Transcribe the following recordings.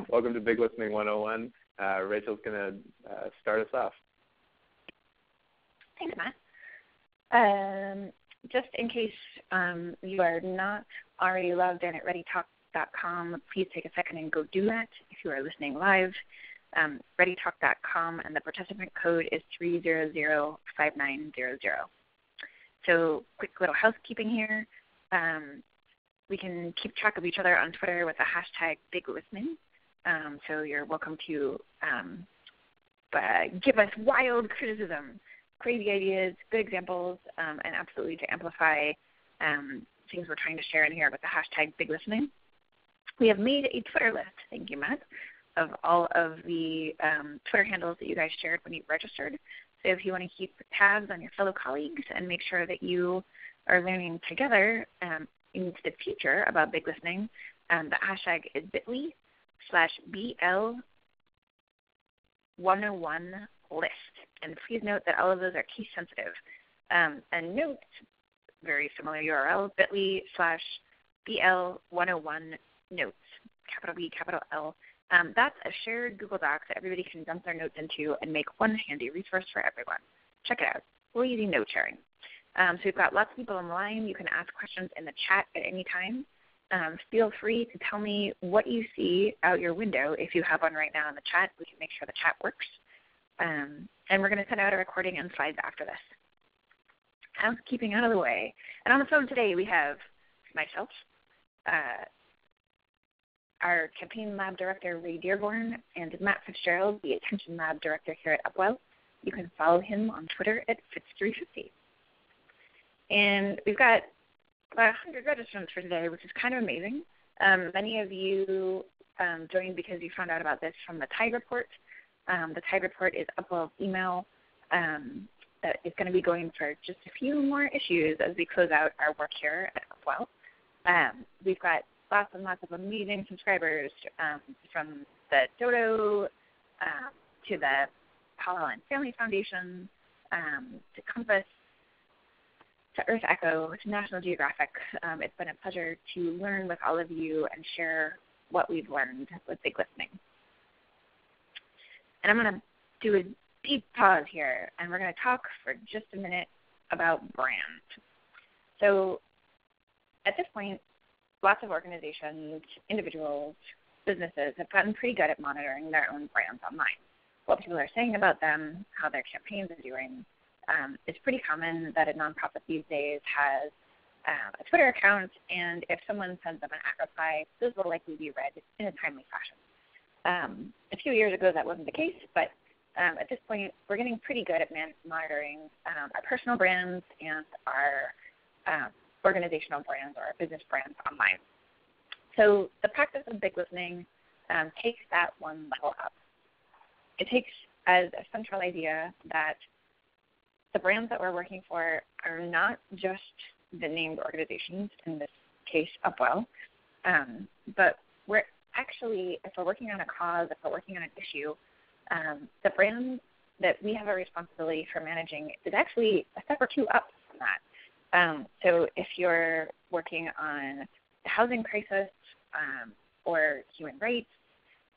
Welcome to Big Listening 101. Rachel's going to start us off. Thanks, Matt. Just in case you are not already logged in at ReadyTalk.com, please take a second and go do that if you are listening live. ReadyTalk.com, and the participant code is 3005900. So quick little housekeeping here. We can keep track of each other on Twitter with the hashtag BigListening. So you're welcome to give us wild criticism, crazy ideas, good examples, and absolutely to amplify things we're trying to share in here with the hashtag BigListening. We have made a Twitter list, thank you, Matt, of all of the Twitter handles that you guys shared when you registered. So if you want to keep tabs on your fellow colleagues and make sure that you are learning together into the future about Big Listening, the hashtag is bit.ly/BL101list. And please note that all of those are case sensitive. And note, very similar URL, bit.ly/BL101notes, capital B, capital L. That's a shared Google Doc that everybody can dump their notes into and make one handy resource for everyone. Check it out. We're using note sharing. So we've got lots of people online. You can ask questions in the chat at any time. Feel free to tell me what you see out your window. If you have one right now in the chat, we can make sure the chat works. And we're going to send out a recording and slides after this. Housekeeping out of the way. And on the phone today we have myself, our campaign lab director, Ray Dearborn, and Matt Fitzgerald, the attention lab director here at Upwell. You can follow him on Twitter at Fitz350. And we've got about 100 registrants for today, which is kind of amazing. Many of you joined because you found out about this from the Tide Report. The Tide Report is Upwell's email that is going to be going for just a few more issues as we close out our work here at Upwell. We've got lots and lots of amazing subscribers from the Dodo to the Paul and Family Foundation to Compass to Earth Echo to National Geographic. It's been a pleasure to learn with all of you and share what we've learned with Big Listening. And I'm going to do a deep pause here, and we're going to talk for just a minute about brand. So at this point, lots of organizations, individuals, businesses have gotten pretty good at monitoring their own brands online. What people are saying about them, how their campaigns are doing. It's pretty common that a nonprofit these days has a Twitter account, and if someone sends them an @reply, those will likely be read in a timely fashion. A few years ago that wasn't the case, but at this point we're getting pretty good at monitoring our personal brands and our organizational brands or our business brands online. So the practice of Big Listening takes that one level up. It takes as a central idea that the brands that we're working for are not just the named organizations, in this case Upwell, but we're actually, if we're working on a cause, if we're working on an issue, the brand that we have a responsibility for managing is actually a step or two up from that. So if you're working on the housing crisis or human rights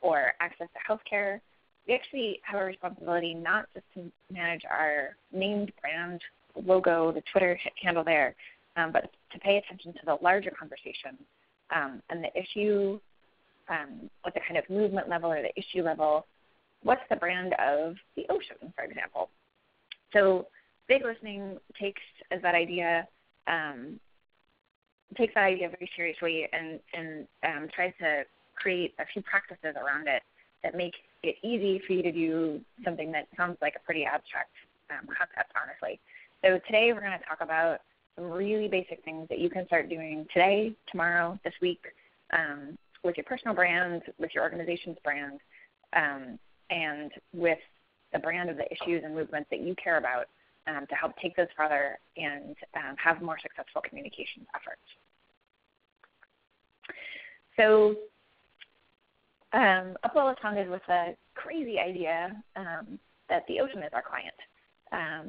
or access to health care, we actually have a responsibility not just to manage our named brand logo, the Twitter handle there, but to pay attention to the larger conversation and the issue at the kind of movement level or the issue level. What's the brand of the ocean, for example? So Big Listening takes that idea very seriously and tries to create a few practices around it that make it easy for you to do something that sounds like a pretty abstract concept, honestly. So today we're going to talk about some really basic things that you can start doing today, tomorrow, this week, with your personal brand, with your organization's brand, and with the brand of the issues and movements that you care about to help take those further and have more successful communications efforts. So Upwell was founded with a crazy idea that the ocean is our client.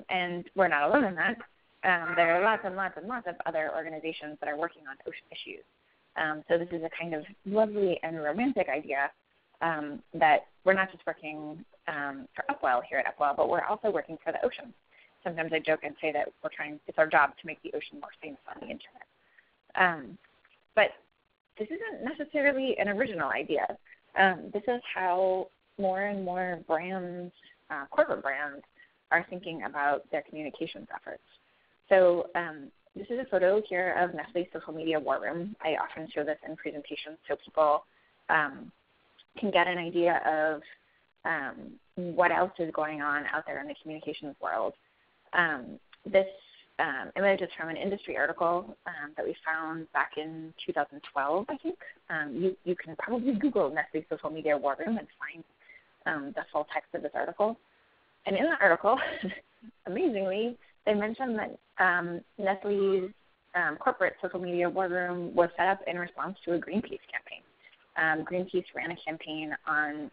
And we're not alone in that. There are lots and lots and lots of other organizations that are working on ocean issues. So this is a kind of lovely and romantic idea that we're not just working for Upwell here at Upwell, but we're also working for the ocean. Sometimes I joke and say that it's our job to make the ocean more famous on the internet. But this isn't necessarily an original idea. This is how more and more brands, corporate brands, are thinking about their communications efforts. So this is a photo here of Nestle's social media war room. I often show this in presentations so people can get an idea of what else is going on out there in the communications world. This image is from an industry article that we found back in 2012, I think. You can probably Google Nestle's social media war room and find the full text of this article. And in the article, amazingly, they mentioned that Nestle's corporate social media war room was set up in response to a Greenpeace campaign. Greenpeace ran a campaign on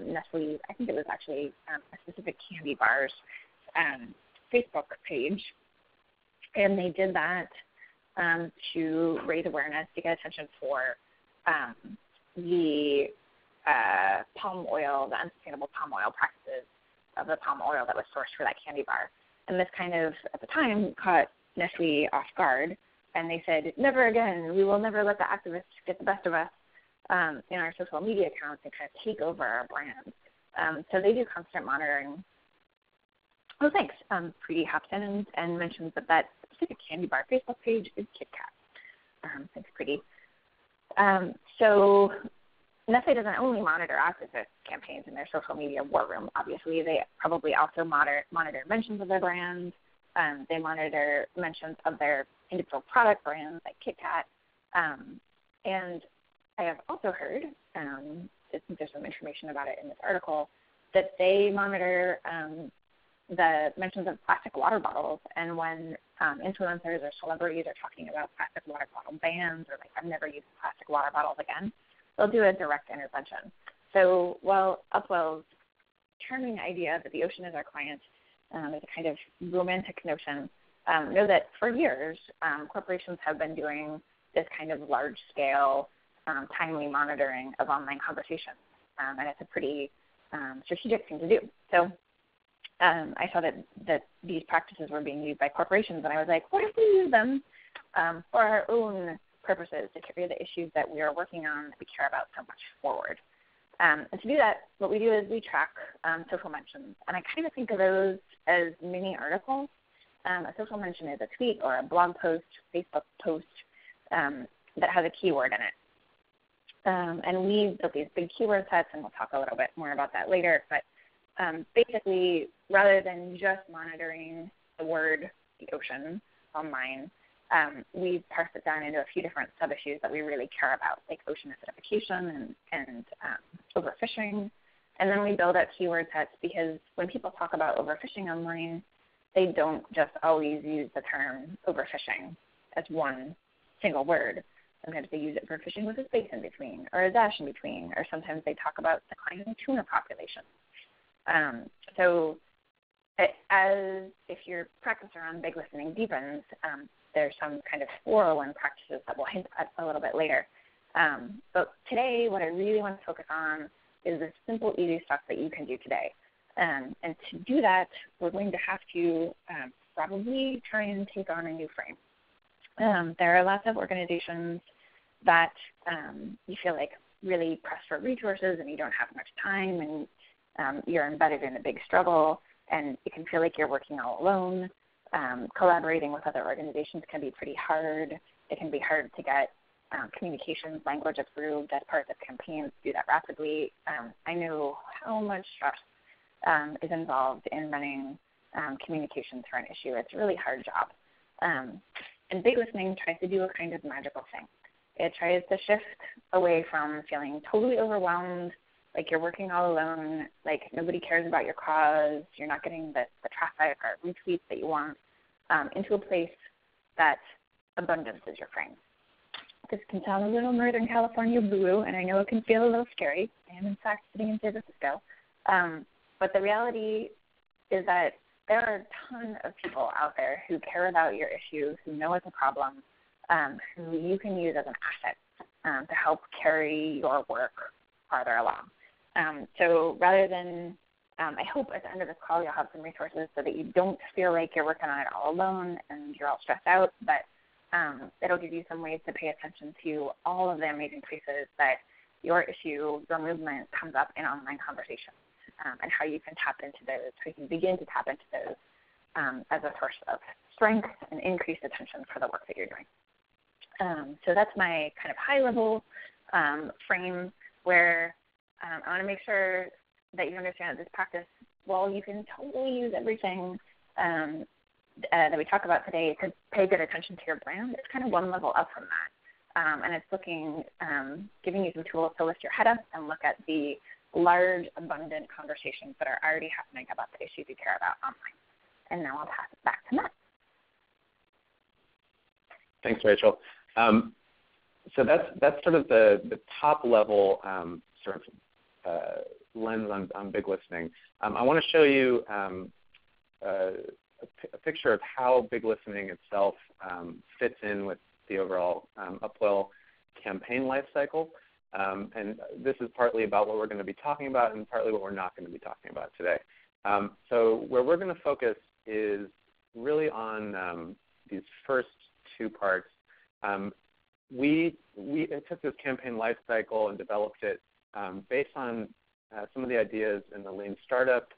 Nestle's, I think it was actually a specific candy bar's Facebook page, and they did that to raise awareness, to get attention for the palm oil, the unsustainable palm oil practices of the palm oil that was sourced for that candy bar. And this kind of, at the time, caught Nestle off guard, and they said, never again, we will never let the activists get the best of us in our social media accounts and kind of take over our brand. So they do constant monitoring. Oh, thanks. Preeti hops in and mentions that specific candy bar Facebook page is Kit Kat. Thanks, Preeti. So Nestle doesn't only monitor activist campaigns in their social media war room. Obviously, they probably also monitor mentions of their brands. They monitor mentions of their individual product brands like Kit Kat. And I have also heard, there's some information about it in this article, that they monitor the mentions of plastic water bottles. And when influencers or celebrities are talking about plastic water bottle bans or like, I've never used plastic water bottles again, they'll do a direct intervention. So while Upwell's charming idea that the ocean is our client is a kind of romantic notion, know that for years corporations have been doing this kind of large-scale, timely monitoring of online conversations, and it's a pretty strategic thing to do. So I saw that these practices were being used by corporations, and I was like, what if we use them for our own purposes to carry the issues that we are working on that we care about so much forward? And to do that, what we do is we track social mentions, and I kind of think of those as mini articles. A social mention is a tweet or a blog post, Facebook post that has a keyword in it. And we built these big keyword sets, and we'll talk a little bit more about that later. But basically, rather than just monitoring the word, the ocean, online, we parse it down into a few different sub-issues that we really care about, like ocean acidification and overfishing. And then we build out keyword sets because when people talk about overfishing online, they don't just always use the term overfishing as one single word. Sometimes they use it for fishing with a space in between or a dash in between, or sometimes they talk about declining tuna population. So as if your practice around big listening deepens, there's some kind of 401 practices that we'll hint at a little bit later. But today, what I really want to focus on is the simple, easy stuff that you can do today. And to do that, we're going to have to probably try and take on a new frame. There are lots of organizations that you feel like really pressed for resources and you don't have much time and you're embedded in a big struggle and it can feel like you're working all alone. Collaborating with other organizations can be pretty hard. It can be hard to get communications language approved as part of campaigns to do that rapidly. I know how much stress is involved in running communications for an issue. It's a really hard job. And big listening tries to do a kind of magical thing. It tries to shift away from feeling totally overwhelmed, like you're working all alone, like nobody cares about your cause, you're not getting the traffic or retweets that you want, into a place that abundance is your frame. This can sound a little Northern California blue, and I know it can feel a little scary. I am, in fact, sitting in San Francisco. But the reality is that there are a ton of people out there who care about your issue, who know it's a problem, who you can use as an asset to help carry your work farther along. So rather than, I hope at the end of this call you'll have some resources so that you don't feel like you're working on it all alone and you're all stressed out, but it'll give you some ways to pay attention to all of the amazing places that your issue, your movement comes up in online conversations, and how you can tap into those, how you can begin to tap into those as a source of strength and increased attention for the work that you're doing. So that's my kind of high-level frame where I want to make sure that you understand that this practice, while you can totally use everything that we talk about today to pay good attention to your brand, it's kind of one level up from that. And it's giving you some tools to lift your head up and look at the large, abundant conversations that are already happening about the issues you care about online. And now I'll pass it back to Matt. Thanks, Rachel. So that's sort of the top level lens on big listening. I want to show you a picture of how big listening itself fits in with the overall Upwell campaign lifecycle. And this is partly about what we're going to be talking about and partly what we're not going to be talking about today. So where we're going to focus is really on these first two parts. We took this campaign lifecycle and developed it based on some of the ideas in the Lean Startup,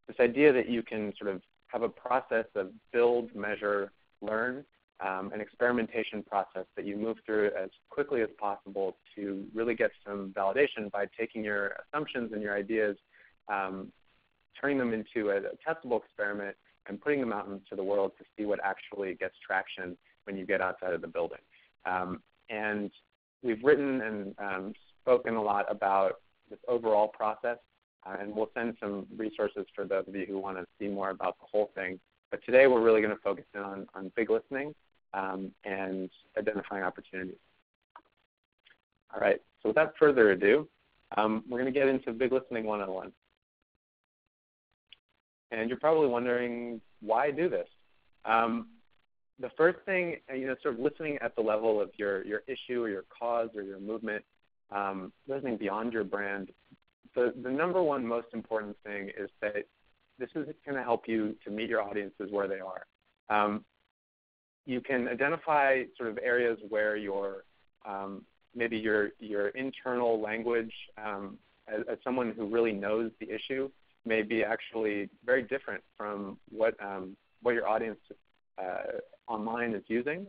this idea that you can sort of have a process of build, measure, learn, an experimentation process that you move through as quickly as possible to really get some validation by taking your assumptions and your ideas, turning them into a testable experiment, and putting them out into the world to see what actually gets traction when you get outside of the building. And we've written and spoken a lot about this overall process, and we'll send some resources for those of you who want to see more about the whole thing. But today we're really going to focus in on big listening and identifying opportunities. All right, so without further ado, we're going to get into Big Listening 101. And you're probably wondering, why do this? The first thing, sort of listening at the level of your issue or your cause or your movement, listening beyond your brand, the number one most important thing is that this is going to help you to meet your audiences where they are. You can identify sort of areas where maybe your internal language as someone who really knows the issue may be actually very different from what your audience online is using.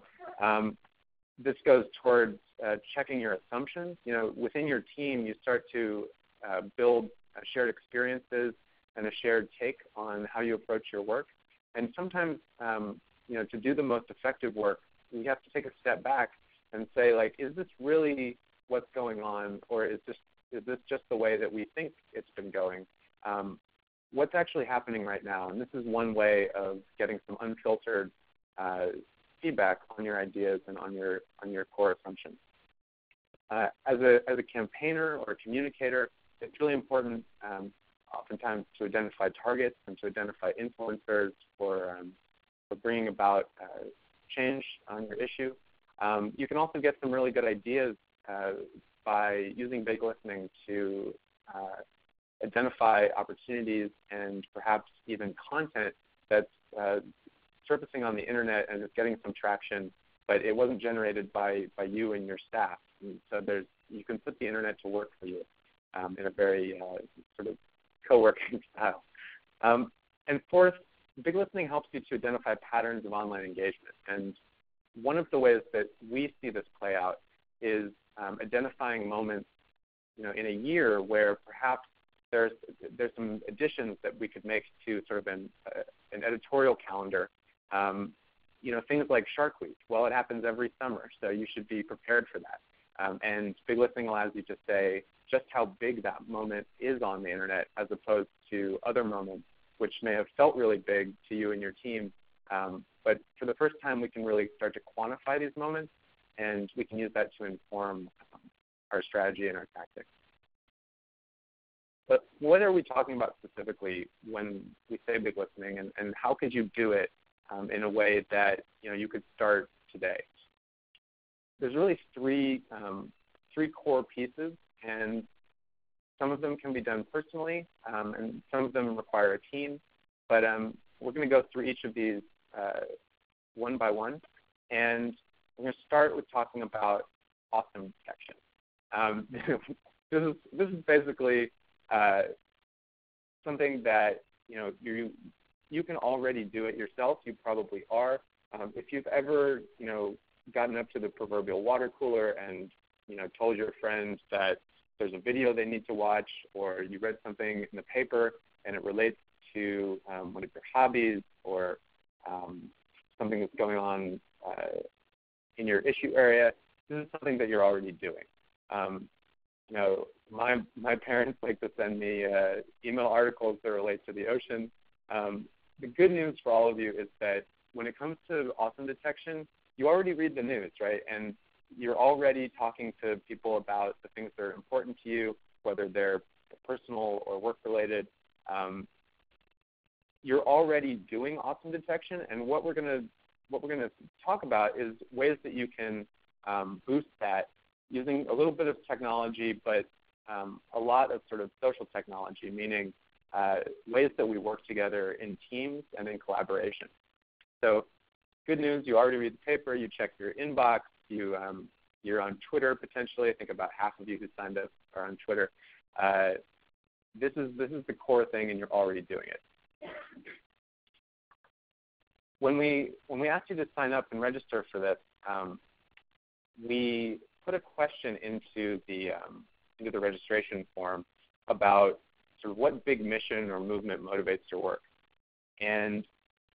This goes towards checking your assumptions. Within your team, you start to build shared experiences and a shared take on how you approach your work. And sometimes, to do the most effective work, we have to take a step back and say, like, is this really what's going on, or is this just the way that we think it's been going? What's actually happening right now? And this is one way of getting some unfiltered feedback on your ideas and on your core assumptions. As a campaigner or a communicator, it's really important oftentimes to identify targets and to identify influencers for bringing about change on your issue. You can also get some really good ideas by using big listening to identify opportunities and perhaps even content that's surfacing on the internet and is getting some traction, but it wasn't generated by you and your staff. And so you can put the internet to work for you in a very sort of co-working style. And fourth, big listening helps you to identify patterns of online engagement. And one of the ways that we see this play out is identifying moments, in a year where perhaps there's some additions that we could make to sort of an editorial calendar. Things like Shark Week. Well, it happens every summer, so you should be prepared for that. And big listening allows you to say just how big that moment is on the internet as opposed to other moments which may have felt really big to you and your team. But for the first time, we can really start to quantify these moments, and we can use that to inform our strategy and our tactics. But what are we talking about specifically when we say big listening, and how could you do it in a way that you could start today? There's really three core pieces, and Some of them can be done personally, and some of them require a team. But we're going to go through each of these one by one. And we're going to start with talking about awesome detection. This is basically something that you can already do it yourself. You probably are. If you've ever gotten up to the proverbial water cooler and told your friends that there's a video they need to watch, or you read something in the paper and it relates to one of your hobbies or something that's going on in your issue area, this is something that you're already doing. My parents like to send me email articles that relate to the ocean. The good news for all of you is that when it comes to awesome detection, you already read the news, right? And you're already talking to people about the things that are important to you, whether they're personal or work-related. You're already doing awesome detection, and what we're going to talk about is ways that you can boost that using a little bit of technology, but a lot of sort of social technology, meaning ways that we work together in teams and in collaboration. So good news, you already read the paper, you check your inbox, you're on Twitter potentially. I think about half of you who signed up are on Twitter. This is the core thing, and you're already doing it. When we asked you to sign up and register for this, we put a question into the registration form about sort of what big mission or movement motivates your work. And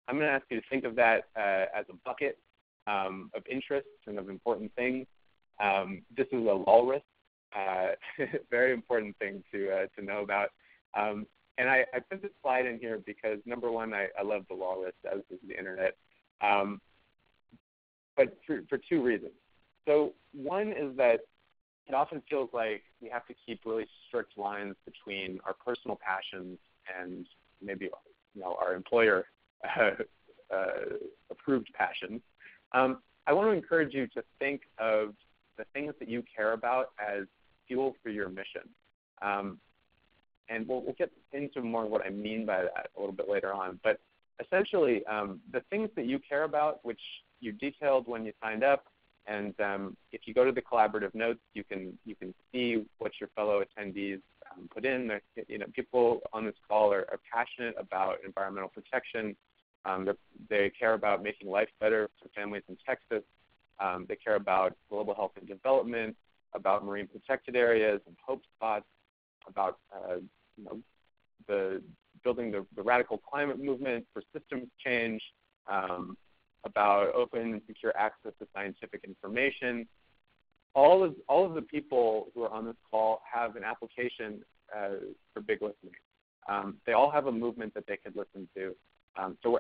I'm going to ask you to think of that as a bucket of interests and of important things. This is a walrus, very important thing to know about. And I put this slide in here because, number one, I love the walrus, as does the internet, but for two reasons. So one is that it often feels like we have to keep really strict lines between our personal passions and maybe our employer approved passions. I want to encourage you to think of the things that you care about as fuel for your mission. And we'll get into more what I mean by that a little bit later on. But essentially, the things that you care about, which you detailed when you signed up, and if you go to the collaborative notes, you can see what your fellow attendees put in. People on this call are passionate about environmental protection. They care about making life better for families in Texas. They care about global health and development, about marine protected areas and hope spots, about building the radical climate movement for systems change, about open and secure access to scientific information. All of the people who are on this call have an application for big listening. They all have a movement that they could listen to. So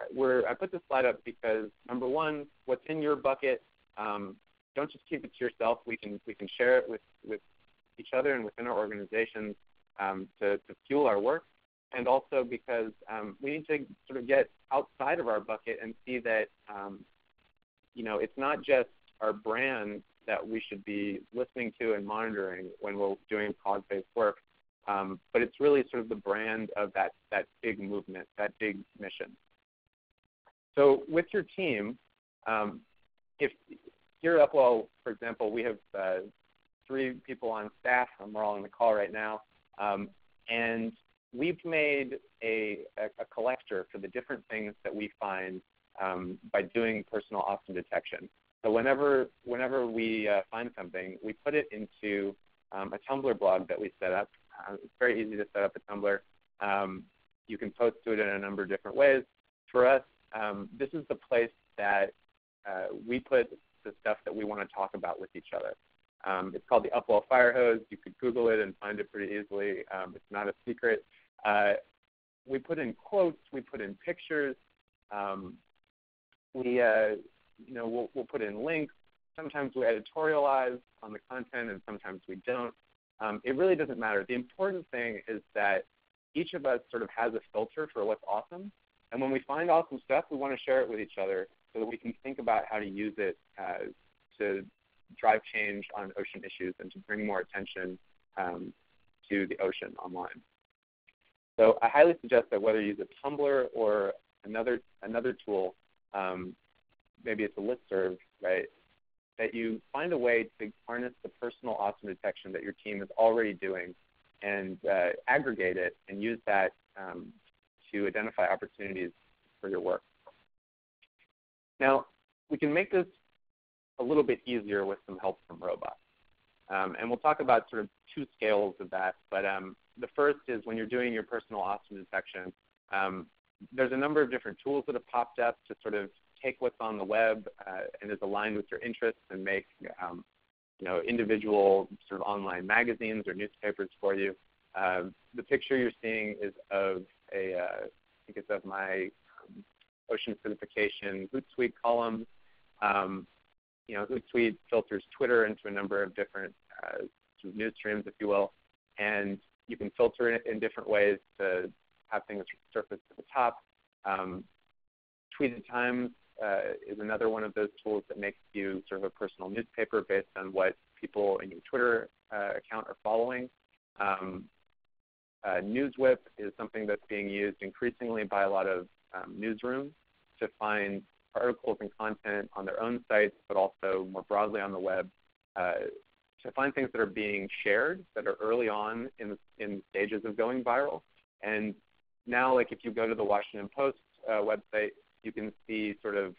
I put this slide up because, number one, what's in your bucket, don't just keep it to yourself. We can share it with each other and within our organizations to fuel our work, and also because we need to sort of get outside of our bucket and see that it's not just our brand that we should be listening to and monitoring when we're doing cause-based work, but it's really sort of the brand of that big movement, that big mission. So with your team, if here at Upwell, for example, we have 3 people on staff, and we're all on the call right now, and we've made a collector for the different things that we find by doing personal awesome detection. So whenever we find something, we put it into a Tumblr blog that we set up. It's very easy to set up a Tumblr. You can post to it in a number of different ways. For us, this is the place that we put the stuff that we want to talk about with each other. It's called the Upwell Fire Hose. You could Google it and find it pretty easily. It's not a secret. We put in quotes. We put in pictures. We'll put in links. Sometimes we editorialize on the content, and sometimes we don't. It really doesn't matter. The important thing is that each of us sort of has a filter for what's awesome. And when we find awesome stuff, we want to share it with each other so that we can think about how to use it to drive change on ocean issues and to bring more attention to the ocean online. So I highly suggest that whether you use a Tumblr or another tool, maybe it's a listserv, right, that you find a way to harness the personal awesome detection that your team is already doing and aggregate it and use that to identify opportunities for your work. Now, we can make this a little bit easier with some help from robots. And we'll talk about sort of two scales of that. But the first is when you're doing your personal awesome detection, there's a number of different tools that have popped up to sort of take what's on the web and is aligned with your interests and make individual sort of online magazines or newspapers for you. The picture you're seeing is of I think it's of my ocean acidification Hootsuite column. Hootsuite filters Twitter into a number of different sort of news streams, if you will, and you can filter it in different ways to have things surface to the top. Tweeted Times is another one of those tools that makes you sort of a personal newspaper based on what people in your Twitter account are following. NewsWhip is something that's being used increasingly by a lot of newsrooms to find articles and content on their own sites, but also more broadly on the web, to find things that are being shared that are early on in stages of going viral. And now, like if you go to the Washington Post website, you can see sort of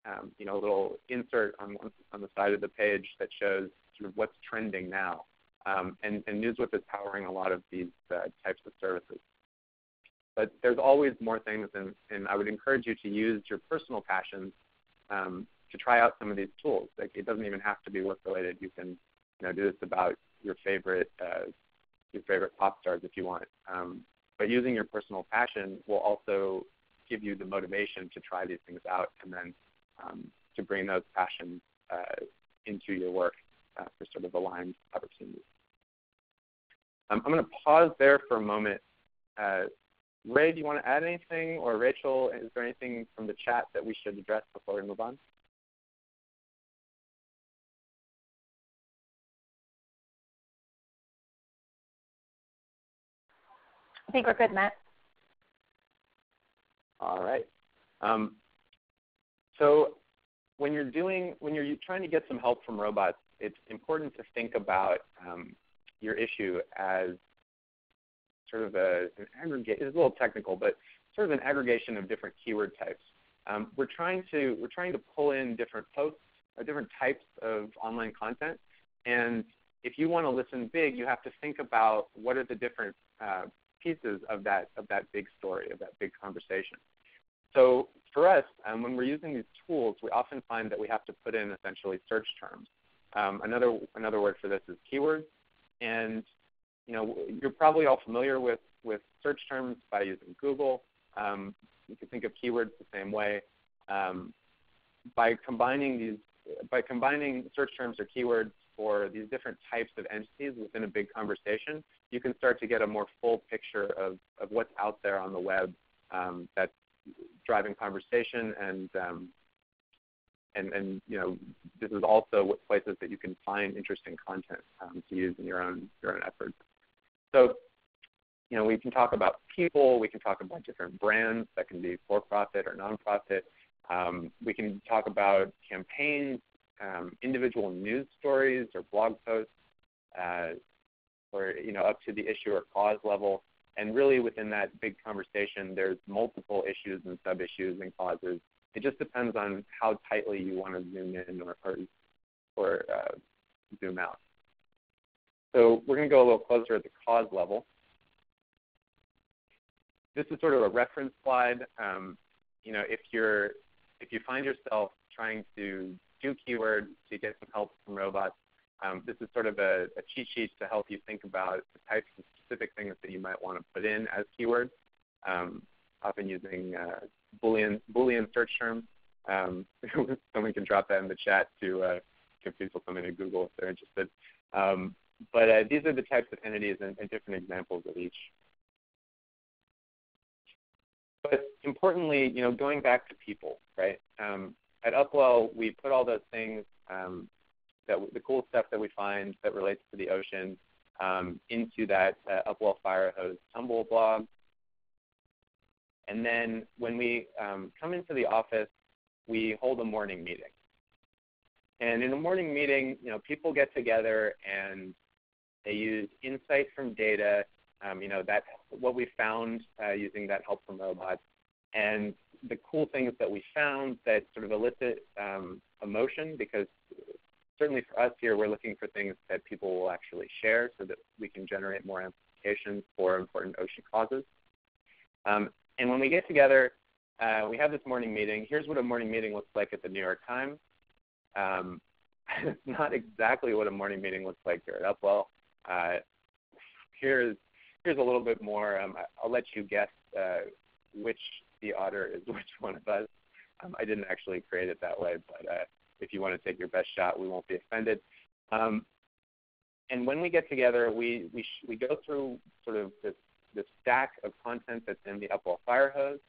a little insert on the side of the page that shows sort of what's trending now. And NewsWhip is powering a lot of these types of services. But there's always more things, and I would encourage you to use your personal passions to try out some of these tools. Like, it doesn't even have to be work-related. You can do this about your favorite pop stars if you want. But using your personal passion will also give you the motivation to try these things out and then to bring those passions into your work for sort of aligned opportunities. I'm going to pause there for a moment. Ray, do you want to add anything? Or Rachel, is there anything from the chat that we should address before we move on? I think we're good, Matt. All right. So when you're trying to get some help from robots, it's important to think about your issue as sort of an aggregate. It's a little technical, but sort of an aggregation of different keyword types. We're trying to pull in different posts or different types of online content, and if you want to listen big, you have to think about what are the different pieces of that big story, of that big conversation. So for us, when we're using these tools, we often find that we have to put in essentially search terms. Another word for this is keywords, and you're probably all familiar with search terms by using Google. You can think of keywords the same way. By combining search terms or keywords for these different types of entities within a big conversation, you can start to get a more full picture of what's out there on the web that's driving conversation, and this is also places that you can find interesting content to use in your own efforts. So, we can talk about people. We can talk about different brands that can be for-profit or non-profit. We can talk about campaigns, individual news stories or blog posts, or up to the issue or cause level. And really, within that big conversation, there's multiple issues and sub-issues and causes. It just depends on how tightly you want to zoom in or zoom out. So we're going to go a little closer at the cause level. This is sort of a reference slide. If you find yourself trying to do keywords to get some help from robots, this is sort of a cheat sheet to help you think about the types of specific things that you might want to put in as keywords, often using Boolean search terms. Someone can drop that in the chat to give people something to Google if they're interested. But these are the types of entities and different examples of each. But importantly, going back to people, right? At Upwell, we put all those things, the cool stuff that we find that relates to the ocean into that Upwell fire hose tumble blog. And then when we come into the office, we hold a morning meeting. And in a morning meeting, people get together and they use insight from data, that what we found using that help from robots, and the cool things that we found that sort of elicit emotion, because certainly for us here, we're looking for things that people will actually share so that we can generate more implications for important ocean causes. And when we get together, we have this morning meeting. Here's what a morning meeting looks like at the New York Times. It's not exactly what a morning meeting looks like here at Upwell. Here's a little bit more. I'll let you guess which the otter is which one of us. I didn't actually create it that way, but if you want to take your best shot, we won't be offended. And when we get together, we go through sort of this stack of content that's in the Upwell fire hose.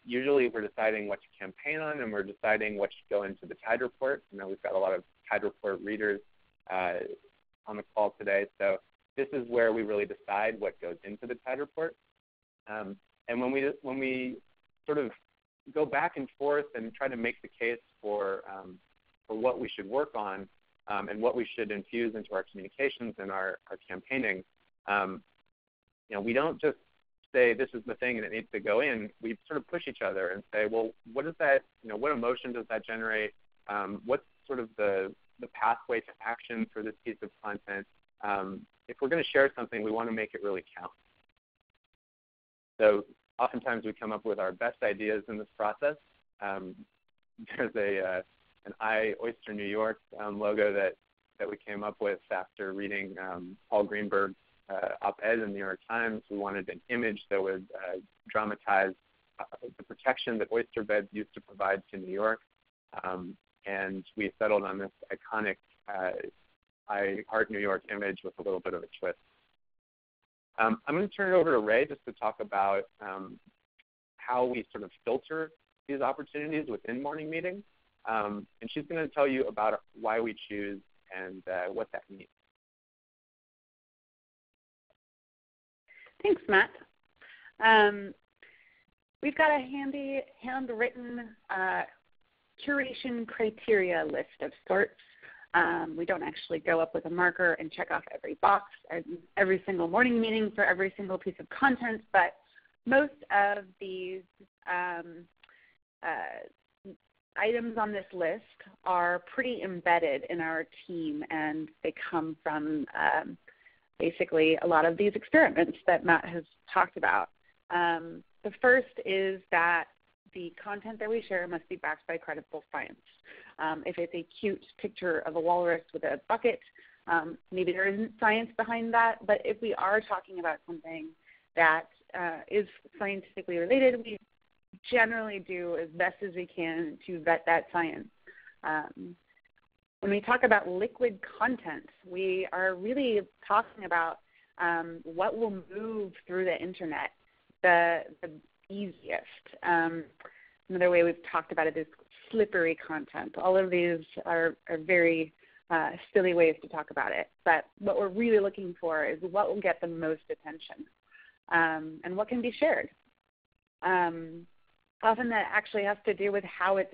Usually we're deciding what to campaign on, and we're deciding what should go into the Tide Report. We've got a lot of Tide Report readers on the call today, so this is where we really decide what goes into the Tide Report. And when we sort of go back and forth and try to make the case for what we should work on and what we should infuse into our communications and our campaigning, we don't just say this is the thing and it needs to go in. We sort of push each other and say, well, what is that? What emotion does that generate? What's sort of the pathway to action for this piece of content? If we're going to share something, we want to make it really count. So oftentimes we come up with our best ideas in this process. There's an Oyster New York logo that we came up with after reading Paul Greenberg's op-ed in the New York Times. We wanted an image that would dramatize the protection that oyster beds used to provide to New York. And we settled on this iconic I Heart New York image with a little bit of a twist. I'm going to turn it over to Ray just to talk about how we sort of filter these opportunities within morning meetings. And she's going to tell you about why we choose and what that means. Thanks, Matt. We've got a handy handwritten curation criteria list of sorts. We don't actually go up with a marker and check off every box and every single morning meeting for every single piece of content, but most of these items on this list are pretty embedded in our team, and they come from basically a lot of these experiments that Matt has talked about. The first is that the content that we share must be backed by credible science. If it's a cute picture of a walrus with a bucket, maybe there isn't science behind that, but if we are talking about something that is scientifically related, we generally do as best as we can to vet that science. When we talk about liquid content, we are really talking about what will move through the internet the easiest. Another way we've talked about it is slippery content. All of these are very silly ways to talk about it, but what we're really looking for is what will get the most attention and what can be shared. Often that actually has to do with how it's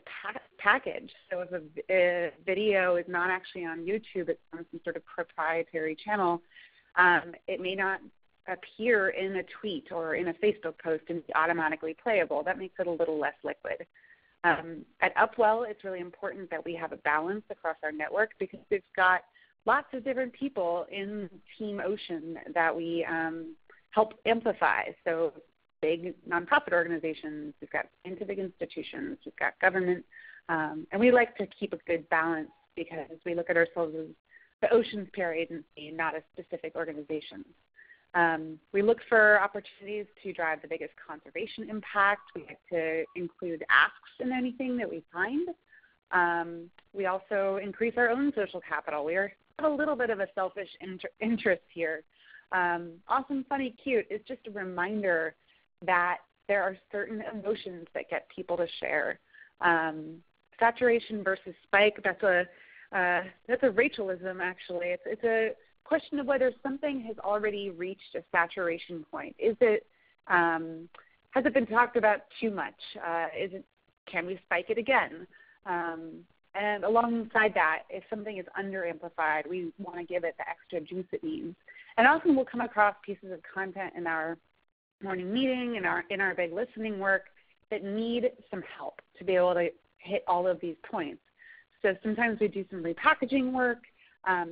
packaged. So if a video is not actually on YouTube, it's on some sort of proprietary channel, it may not appear in a tweet or in a Facebook post and be automatically playable. That makes it a little less liquid. At Upwell, it's really important that we have a balance across our network because we've got lots of different people in Team Ocean that we help amplify. So big nonprofit organizations, we've got scientific institutions, we've got government, and we like to keep a good balance because we look at ourselves as the ocean's peer agency, not a specific organization. We look for opportunities to drive the biggest conservation impact. We like to include asks in anything that we find. We also increase our own social capital. We have a little bit of a selfish interest here. Awesome, funny, cute is just a reminder that there are certain emotions that get people to share. Saturation versus spike, that's a Rachelism, actually. It's a question of whether something has already reached a saturation point. Has it been talked about too much? Can we spike it again? And alongside that, if something is under-amplified, we want to give it the extra juice it needs. And often we'll come across pieces of content in our morning meeting, in our big listening work, that need some help to be able to hit all of these points. So sometimes we do some repackaging work.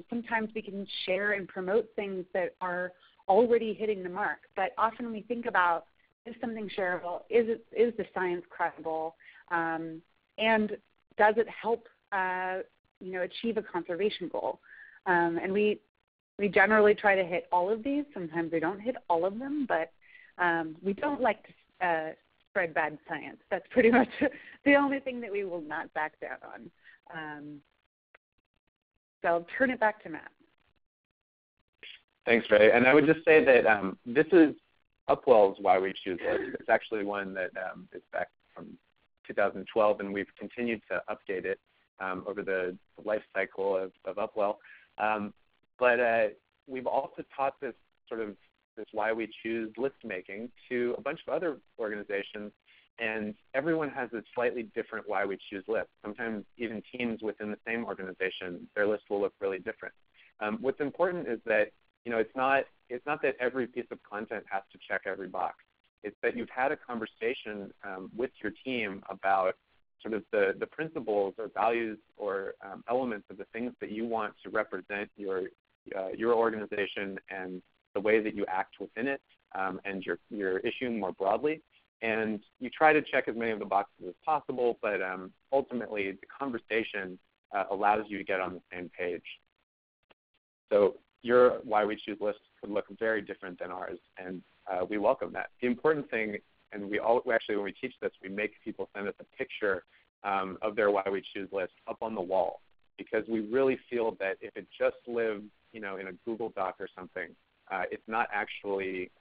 Sometimes we can share and promote things that are already hitting the mark. But often we think about, is something shareable? Is the science credible? And does it help achieve a conservation goal? And we generally try to hit all of these. Sometimes we don't hit all of them, but we don't like to spread bad science. That's pretty much the only thing that we will not back down on. So I'll turn it back to Matt. Thanks, Ray. And I would just say that this is Upwell's Why We Choose list. It's actually one that is back from 2012, and we've continued to update it over the life cycle of Upwell. But we've also taught this Why We Choose list making to a bunch of other organizations, and everyone has a slightly different Why We Choose list. Sometimes even teams within the same organization, their list will look really different. What's important is that it's not that every piece of content has to check every box. It's that you've had a conversation with your team about sort of the principles or values or elements of the things that you want to represent your organization and the way that you act within it and your issue more broadly. And you try to check as many of the boxes as possible, but ultimately the conversation allows you to get on the same page. So your Why We Choose list could look very different than ours, and we welcome that. The important thing, and actually when we teach this, we make people send us a picture of their Why We Choose list up on the wall, because we really feel that if it just lives, in a Google Doc or something, it's not actually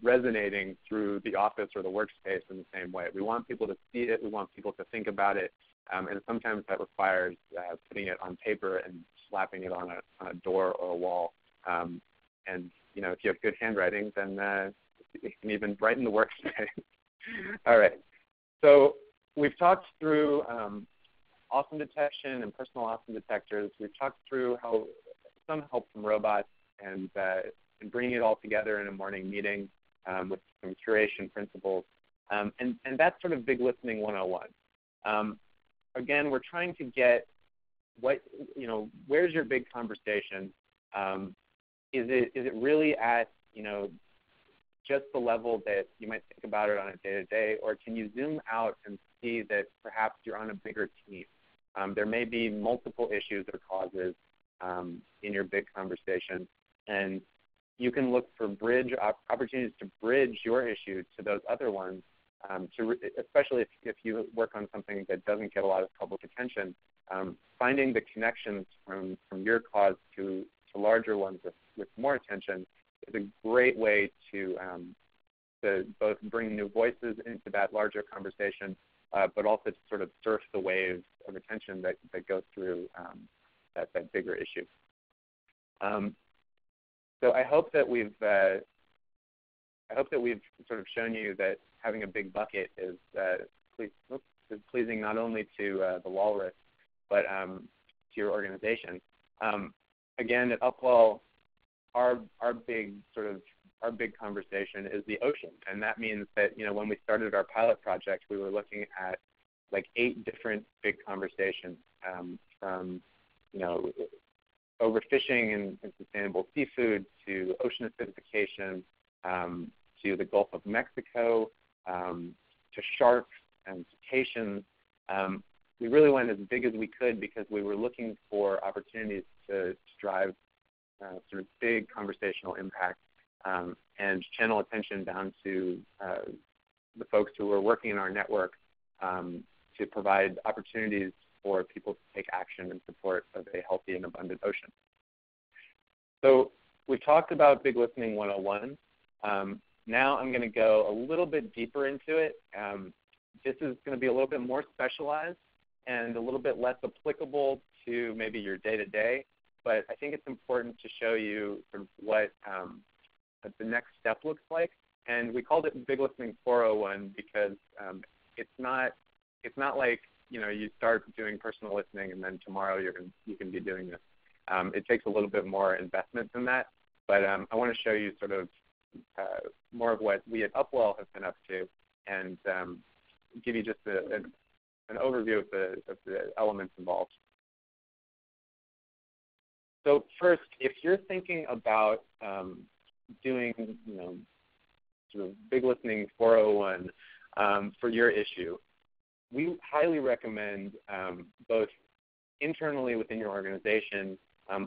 resonating through the office or the workspace in the same way. We want people to see it. We want people to think about it. And sometimes that requires putting it on paper and slapping it on a door or a wall. And, if you have good handwriting, then it can even brighten the workspace. All right. So we've talked through awesome detection and personal awesome detectors. We've talked through how some help from robots and bringing it all together in a morning meeting with some curation principles. And that's sort of Big Listening 101. Again, we're trying to get where's your big conversation? Is it really at, just the level that you might think about it on a day-to-day, or can you zoom out and see that perhaps you're on a bigger team? There may be multiple issues or causes in your big conversation, and you can look for opportunities to bridge your issue to those other ones, especially if you work on something that doesn't get a lot of public attention. Finding the connections from your cause to larger ones with more attention is a great way to both bring new voices into that larger conversation, but also to sort of surf the waves of attention that go through that bigger issue. So I hope that we've sort of shown you that having a big bucket is pleasing not only to the walrus, but to your organization. Again, at Upwell, our big conversation is the ocean, and that means that when we started our pilot project, we were looking at like 8 different big conversations, from overfishing and sustainable seafood to ocean acidification, to the Gulf of Mexico, to sharks and cetaceans. We really went as big as we could because we were looking for opportunities to drive sort of big conversational impact and channel attention down to the folks who were working in our network to provide opportunities for people to take action in support of a healthy and abundant ocean. So we've talked about Big Listening 101. Now I'm going to go a little bit deeper into it. This is going to be a little bit more specialized and a little bit less applicable to maybe your day-to-day. but I think it's important to show you sort of what the next step looks like. And we called it Big Listening 401 because it's not like you start doing personal listening and then tomorrow you can be doing this. It takes a little bit more investment than that, but I want to show you sort of more of what we at Upwell have been up to, and give you just an overview of the elements involved. So first, if you're thinking about doing sort of Big Listening 401 for your issue, we highly recommend both internally within your organization,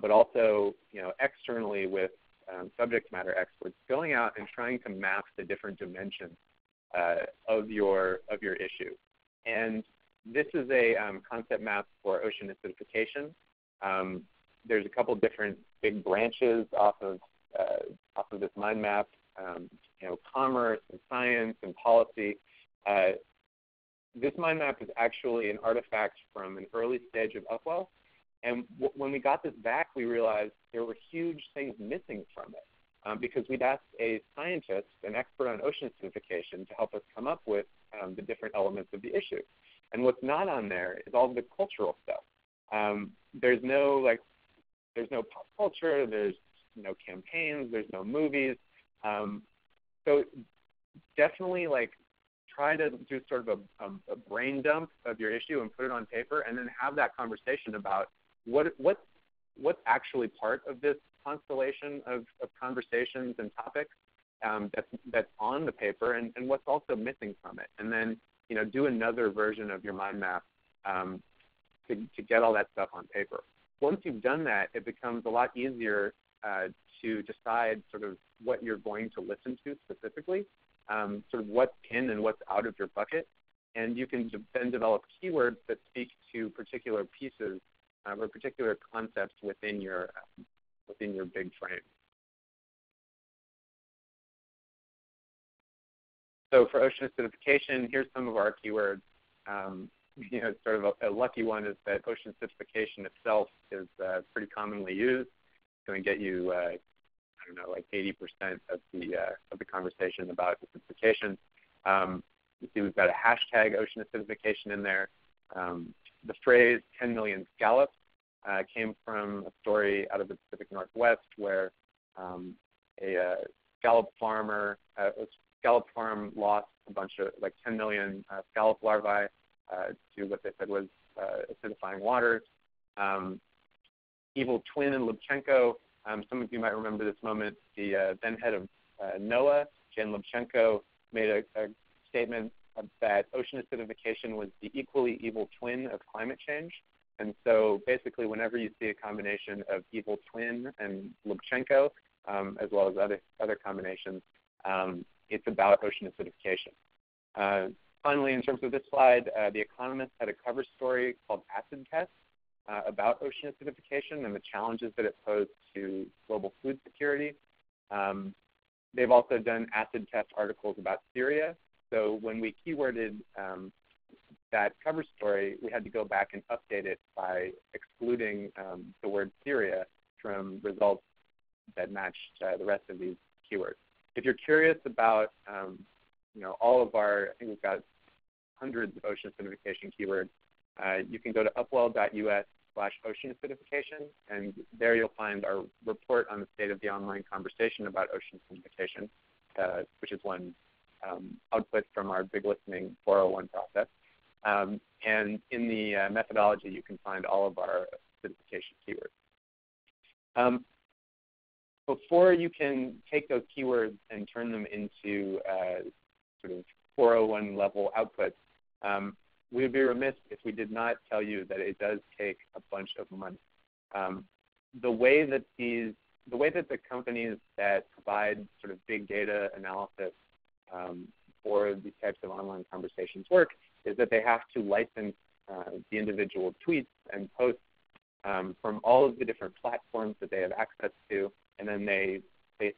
but also externally with subject matter experts, going out and trying to map the different dimensions of your issue. And this is a concept map for ocean acidification. There's a couple different big branches off of this mind map. Commerce and science and policy. This mind map is actually an artifact from an early stage of Upwell. And when we got this back, we realized there were huge things missing from it because we'd asked a scientist, an expert on ocean acidification, to help us come up with the different elements of the issue. And what's not on there is all the cultural stuff. There's no pop culture. There's no campaigns. There's no movies. So definitely try to do sort of a brain dump of your issue and put it on paper, and then have that conversation about what's actually part of this constellation of conversations and topics that's on the paper, and what's also missing from it. And then do another version of your mind map to get all that stuff on paper. Once you've done that, it becomes a lot easier to decide sort of what you're going to listen to specifically, sort of what's in and what's out of your bucket, and you can then develop keywords that speak to particular pieces or particular concepts within your big frame. So for ocean acidification, here's some of our keywords. Sort of a lucky one is that ocean acidification itself is pretty commonly used. It's going to get you, 80% of the conversation about acidification. You see we've got a hashtag ocean acidification in there. The phrase 10 million scallops came from a story out of the Pacific Northwest where a scallop farm lost a bunch of 10 million scallop larvae to what they said was acidifying waters. Evil twin in Lubchenco. Some of you might remember this moment. The then head of NOAA, Jan Lubchenco, made a statement that ocean acidification was the equally evil twin of climate change. And so basically whenever you see a combination of evil twin and Lubchenco, as well as other combinations, it's about ocean acidification. Finally, in terms of this slide, The Economist had a cover story called Acid Test about ocean acidification and the challenges that it posed to global food security. They've also done acid test articles about Syria. So when we keyworded that cover story, we had to go back and update it by excluding the word Syria from results that matched the rest of these keywords. If you're curious about all of our, I think we've got hundreds of ocean acidification keywords, you can go to upwell.us/ocean acidification, and there you'll find our report on the state of the online conversation about ocean acidification, which is one output from our Big Listening 401 process. And in the methodology, you can find all of our acidification keywords. Before you can take those keywords and turn them into sort of 401 level outputs, we would be remiss if we did not tell you that it does take a bunch of money. The way that the companies that provide sort of big data analysis for these types of online conversations work is that they have to license the individual tweets and posts from all of the different platforms that they have access to, and then they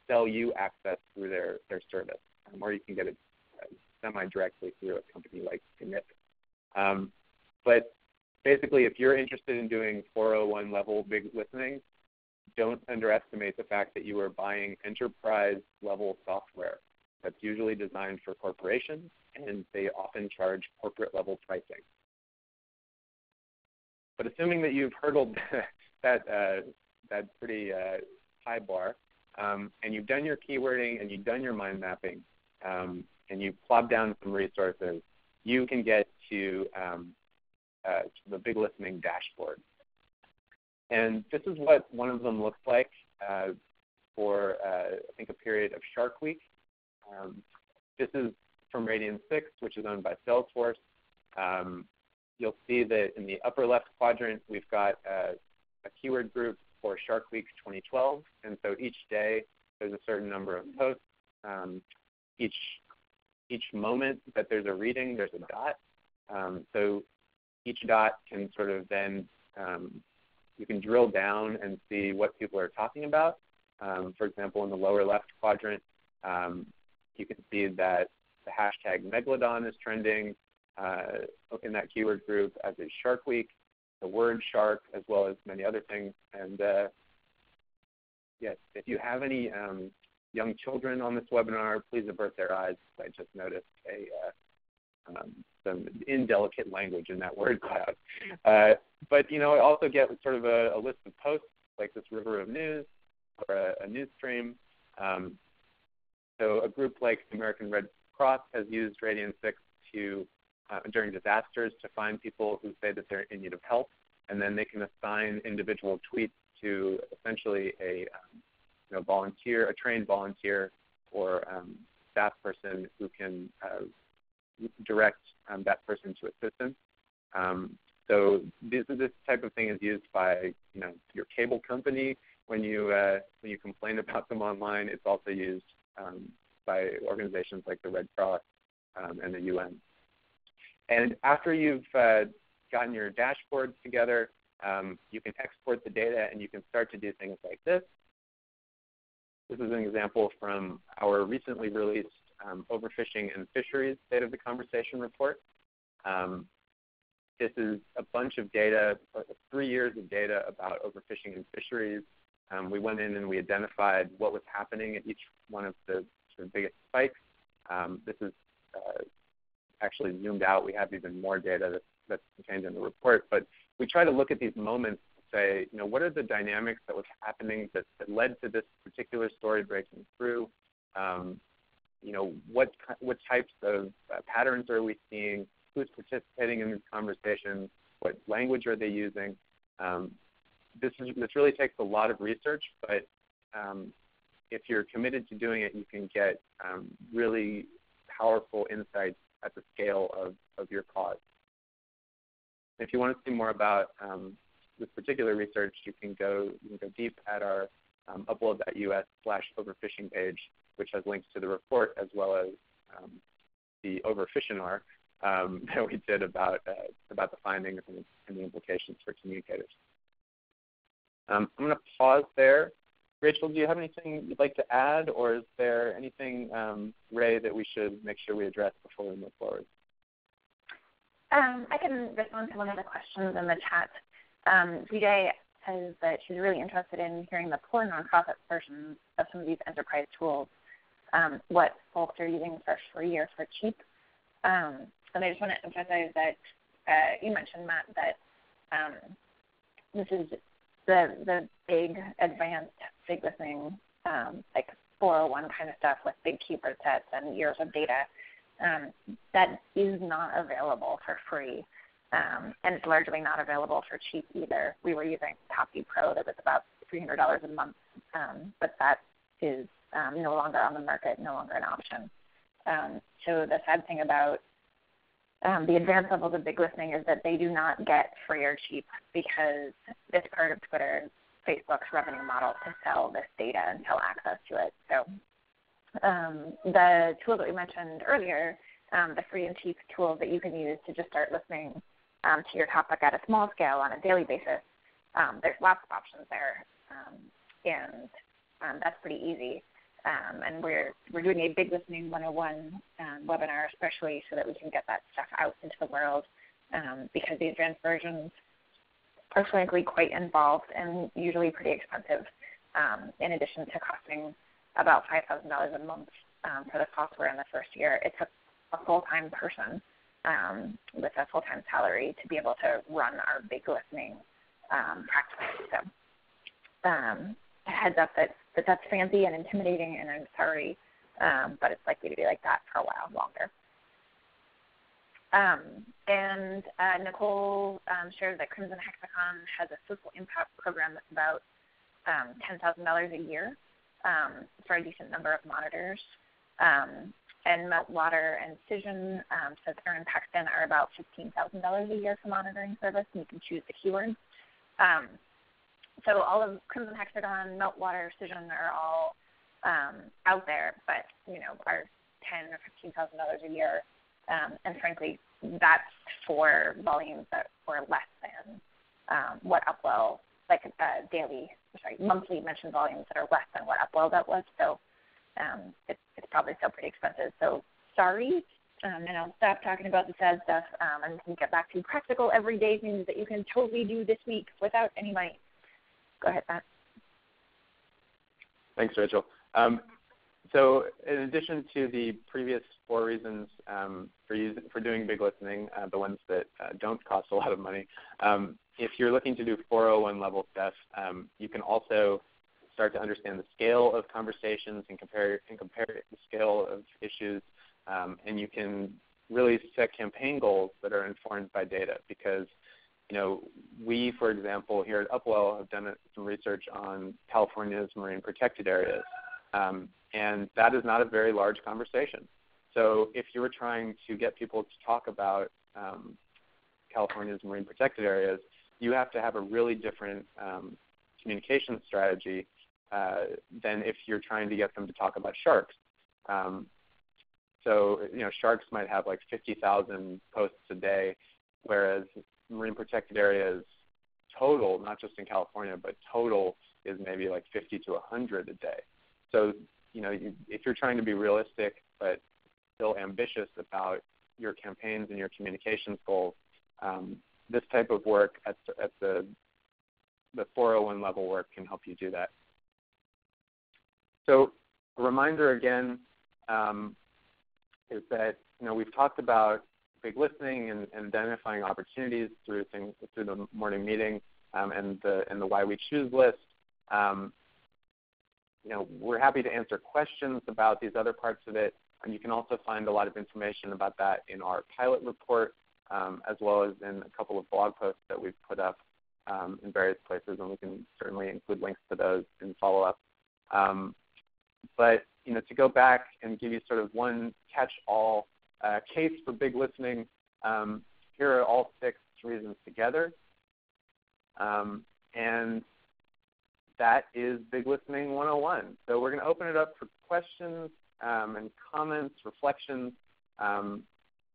sell you access through their service, or you can get it semi-directly through a company like Commit. But basically, if you're interested in doing 401 level big listening, don't underestimate the fact that you are buying enterprise-level software that's usually designed for corporations, and they often charge corporate-level pricing. But assuming that you've hurdled that pretty high bar, and you've done your keywording and you've done your mind mapping, and you've plopped down some resources, you can get to the big listening dashboard. And this is what one of them looks like for, I think, a period of Shark Week. This is from Radian 6, which is owned by Salesforce. You'll see that in the upper left quadrant, we've got a keyword group for Shark Week 2012. And so each day, there's a certain number of posts. Each moment that there's a reading, there's a dot. So each dot can sort of then, you can drill down and see what people are talking about. For example, in the lower left quadrant, you can see that the hashtag Megalodon is trending in that keyword group, as is Shark Week, the word shark, as well as many other things. And yes, if you have any young children on this webinar, please avert their eyes. I just noticed some indelicate language in that word cloud. But I also get sort of a list of posts, like this river of news or a news stream. So a group like the American Red Cross has used Radian 6 to, during disasters, to find people who say that they're in need of help, and then they can assign individual tweets to essentially a volunteer, a trained volunteer, or staff person who can direct that person to assistance. So this type of thing is used by your cable company when you complain about them online. It's also used by organizations like the Red Cross and the UN. And after you've gotten your dashboard together, you can export the data and you can start to do things like this. This is an example from our recently released Overfishing and Fisheries State of the Conversation report. This is a bunch of data, 3 years of data about overfishing and fisheries. We went in and we identified what was happening at each one of the sort of biggest spikes. This is actually zoomed out. We have even more data that's contained in the report. But we try to look at these moments and say, what are the dynamics that was happening that led to this particular story breaking through? What types of patterns are we seeing? Who's participating in these conversations? What language are they using? This really takes a lot of research, but if you're committed to doing it, you can get really powerful insights at the scale of your cause. If you want to see more about this particular research, you can go deep at our upwell.us/overfishing page, which has links to the report as well as the overfishinar that we did about the findings and the implications for communicators. I'm going to pause there. Rachel, do you have anything you'd like to add, or is there anything, Ray, that we should make sure we address before we move forward? I can respond to one of the questions in the chat. Vijay says that she's really interested in hearing the poor nonprofit versions of some of these enterprise tools, what folks are using for free or for cheap. And I just want to emphasize that you mentioned, Matt, that this is the big advanced big listening, like 401 kind of stuff with big keyword sets and years of data. That is not available for free, and it's largely not available for cheap either. We were using Copy Pro that was about $300 a month, but that is no longer on the market, no longer an option. So the sad thing about the advanced levels of big listening is that they do not get free or cheap because it's part of Twitter's, Facebook's revenue model to sell this data and sell access to it. So the tool that we mentioned earlier, the free and cheap tools that you can use to just start listening to your topic at a small scale on a daily basis, there's lots of options there, and that's pretty easy. And we're doing a Big Listening 101 webinar especially so that we can get that stuff out into the world, because the advanced versions are frankly quite involved and usually pretty expensive, in addition to costing about $5,000 a month for the software in the first year. It took a full-time person with a full-time salary to be able to run our big listening practice. So a heads up that's fancy and intimidating, and I'm sorry, but it's likely to be like that for a while longer. And Nicole shared that Crimson Hexagon has a social impact program that's about $10,000 a year for a decent number of monitors. And Meltwater and Cision, so they're in Paxton, are about $15,000 a year for monitoring service, and you can choose the keyword. So all of Crimson Hexagon, Meltwater, Cision are all out there, but are $10,000 or $15,000 a year, and frankly, that's for volumes that were less than what Upwell, monthly mention volumes that are less than what Upwell that was. So it's probably still pretty expensive. So sorry, and I'll stop talking about the sad stuff, and we can get back to practical everyday things that you can totally do this week without any money. Go ahead, Matt. Thanks, Rachel. So in addition to the previous 4 reasons for doing big listening, the ones that don't cost a lot of money, if you're looking to do 401 level stuff, you can also start to understand the scale of conversations and compare the scale of issues, and you can really set campaign goals that are informed by data, because we, for example, here at Upwell have done some research on California's marine protected areas, and that is not a very large conversation. So if you were trying to get people to talk about California's marine protected areas, you have to have a really different communication strategy than if you're trying to get them to talk about sharks. So sharks might have like 50,000 posts a day, whereas marine protected areas total, not just in California, but total is maybe like 50 to 100 a day. So, if you're trying to be realistic but still ambitious about your campaigns and your communications goals, this type of work at the 401 level work can help you do that. So a reminder again is that we've talked about big listening and identifying opportunities through the morning meeting and the why we choose list. We're happy to answer questions about these other parts of it, and you can also find a lot of information about that in our pilot report, as well as in a couple of blog posts that we've put up in various places, and we can certainly include links to those in follow-up. But to go back and give you sort of one catch-all case for big listening, here are all 6 reasons together, and that is Big Listening 101. So we're going to open it up for questions and comments, reflections. I'll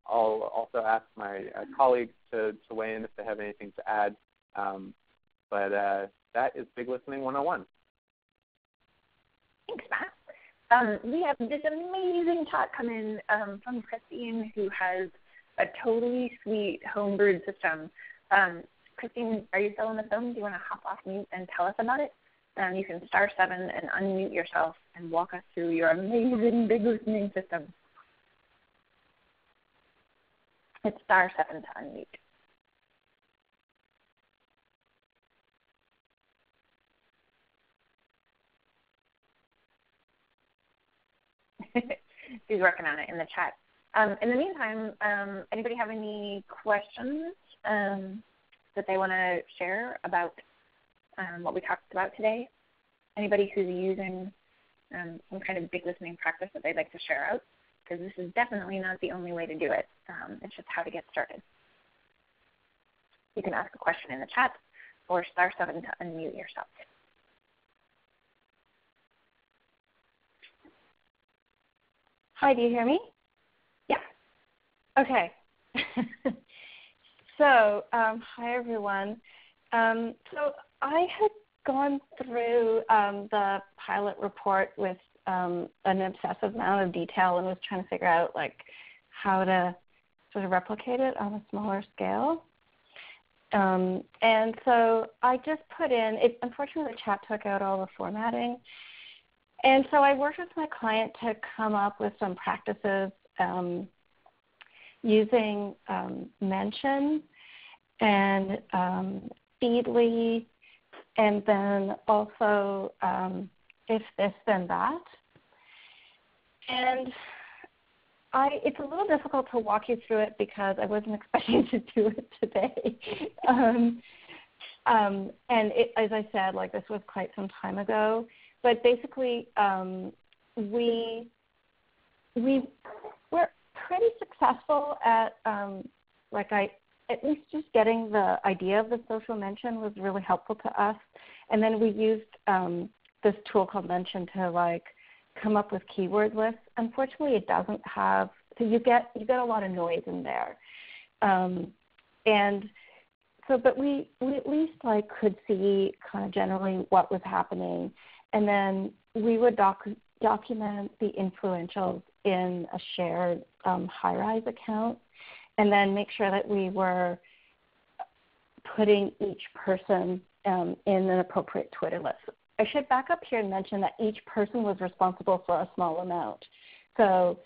also ask my colleagues to weigh in if they have anything to add. But that is Big Listening 101. Thanks, Matt. We have this amazing talk coming from Christine, who has a totally sweet homebrewed system. Christine, are you still on the phone? Do you want to hop off mute and tell us about it? You can *7 and unmute yourself and walk us through your amazing big listening system. It's *7 to unmute. She's working on it in the chat. In the meantime, anybody have any questions that they want to share about what we talked about today? Anybody who's using some kind of big listening practice that they'd like to share out? Because this is definitely not the only way to do it. It's just how to get started. You can ask a question in the chat or *7 to unmute yourself. Hi, do you hear me? Yeah. Okay. So, hi everyone. So I had gone through the pilot report with an obsessive amount of detail and was trying to figure out how to sort of replicate it on a smaller scale. And so I just put in, unfortunately the chat took out all the formatting. And so I worked with my client to come up with some practices using Mention and Feedly, and then also If This Then That. And it's a little difficult to walk you through it because I wasn't expecting to do it today. And as I said, like this was quite some time ago. But basically, we were pretty successful at at least just getting the idea of the social mention was really helpful to us. And then we used this tool called Mention to come up with keyword lists. Unfortunately, it doesn't have, so you get a lot of noise in there. And so, but we at least could see kind of generally what was happening. And then we would document the influentials in a shared high-rise account, and then make sure that we were putting each person in an appropriate Twitter list. I should back up here and mention that each person was responsible for a small amount. So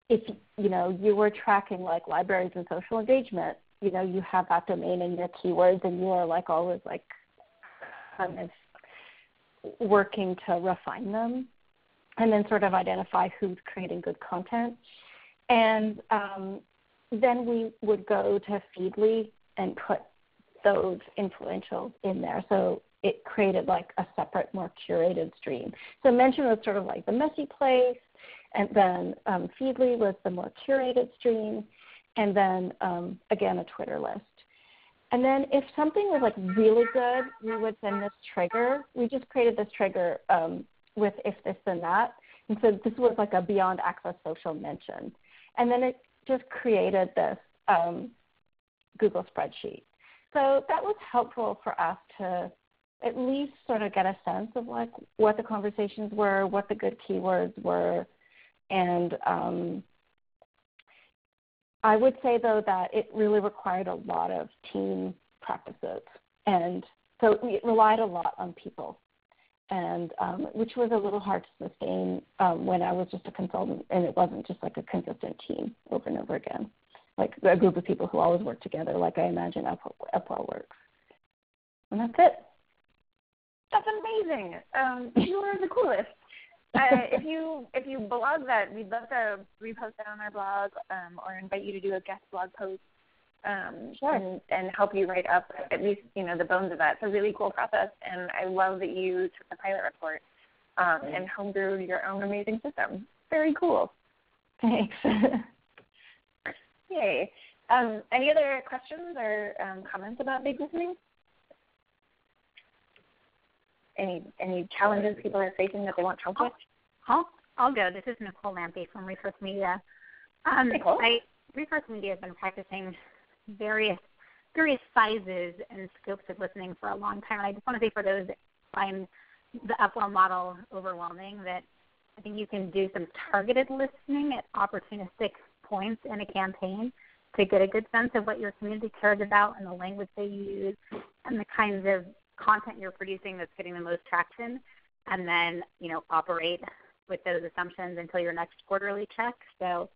if you were tracking libraries and social engagement, you have that domain in your keywords, and you are always kind of working to refine them and then sort of identify who's creating good content. And then we would go to Feedly and put those influentials in there. So it created a separate, more curated stream. So Mention was sort of the messy place, and then Feedly was the more curated stream, and then, again, a Twitter list. And then if something was really good, we would send this trigger. We just created this trigger with If This Then That. And so this was a beyond access social mention. And then it just created this Google spreadsheet. So that was helpful for us to at least sort of get a sense of what the conversations were, what the good keywords were. And I would say, though, that it really required a lot of team practices. And so it relied a lot on people, and which was a little hard to sustain when I was just a consultant and it wasn't just a consistent team over and over again, a group of people who always work together like I imagine Upwell works. And that's it. That's amazing. You are the coolest. If you blog that, we'd love to repost that on our blog or invite you to do a guest blog post sure. and help you write up at least, the bones of that. It's a really cool process, and I love that you took the pilot report and homebrewed your own amazing system. Very cool. Thanks. Yay. Any other questions or comments about big listening? Any challenges people are facing that they want help with? I'll go. This is Nicole Lampy from Resource Media. Resource Media has been practicing various sizes and scopes of listening for a long time. And I just want to say for those that find the Upwell model overwhelming, that I think you can do some targeted listening at opportunistic points in a campaign to get a good sense of what your community cares about and the language they use and the kinds of content you're producing that's getting the most traction, and then, operate with those assumptions until your next quarterly check. So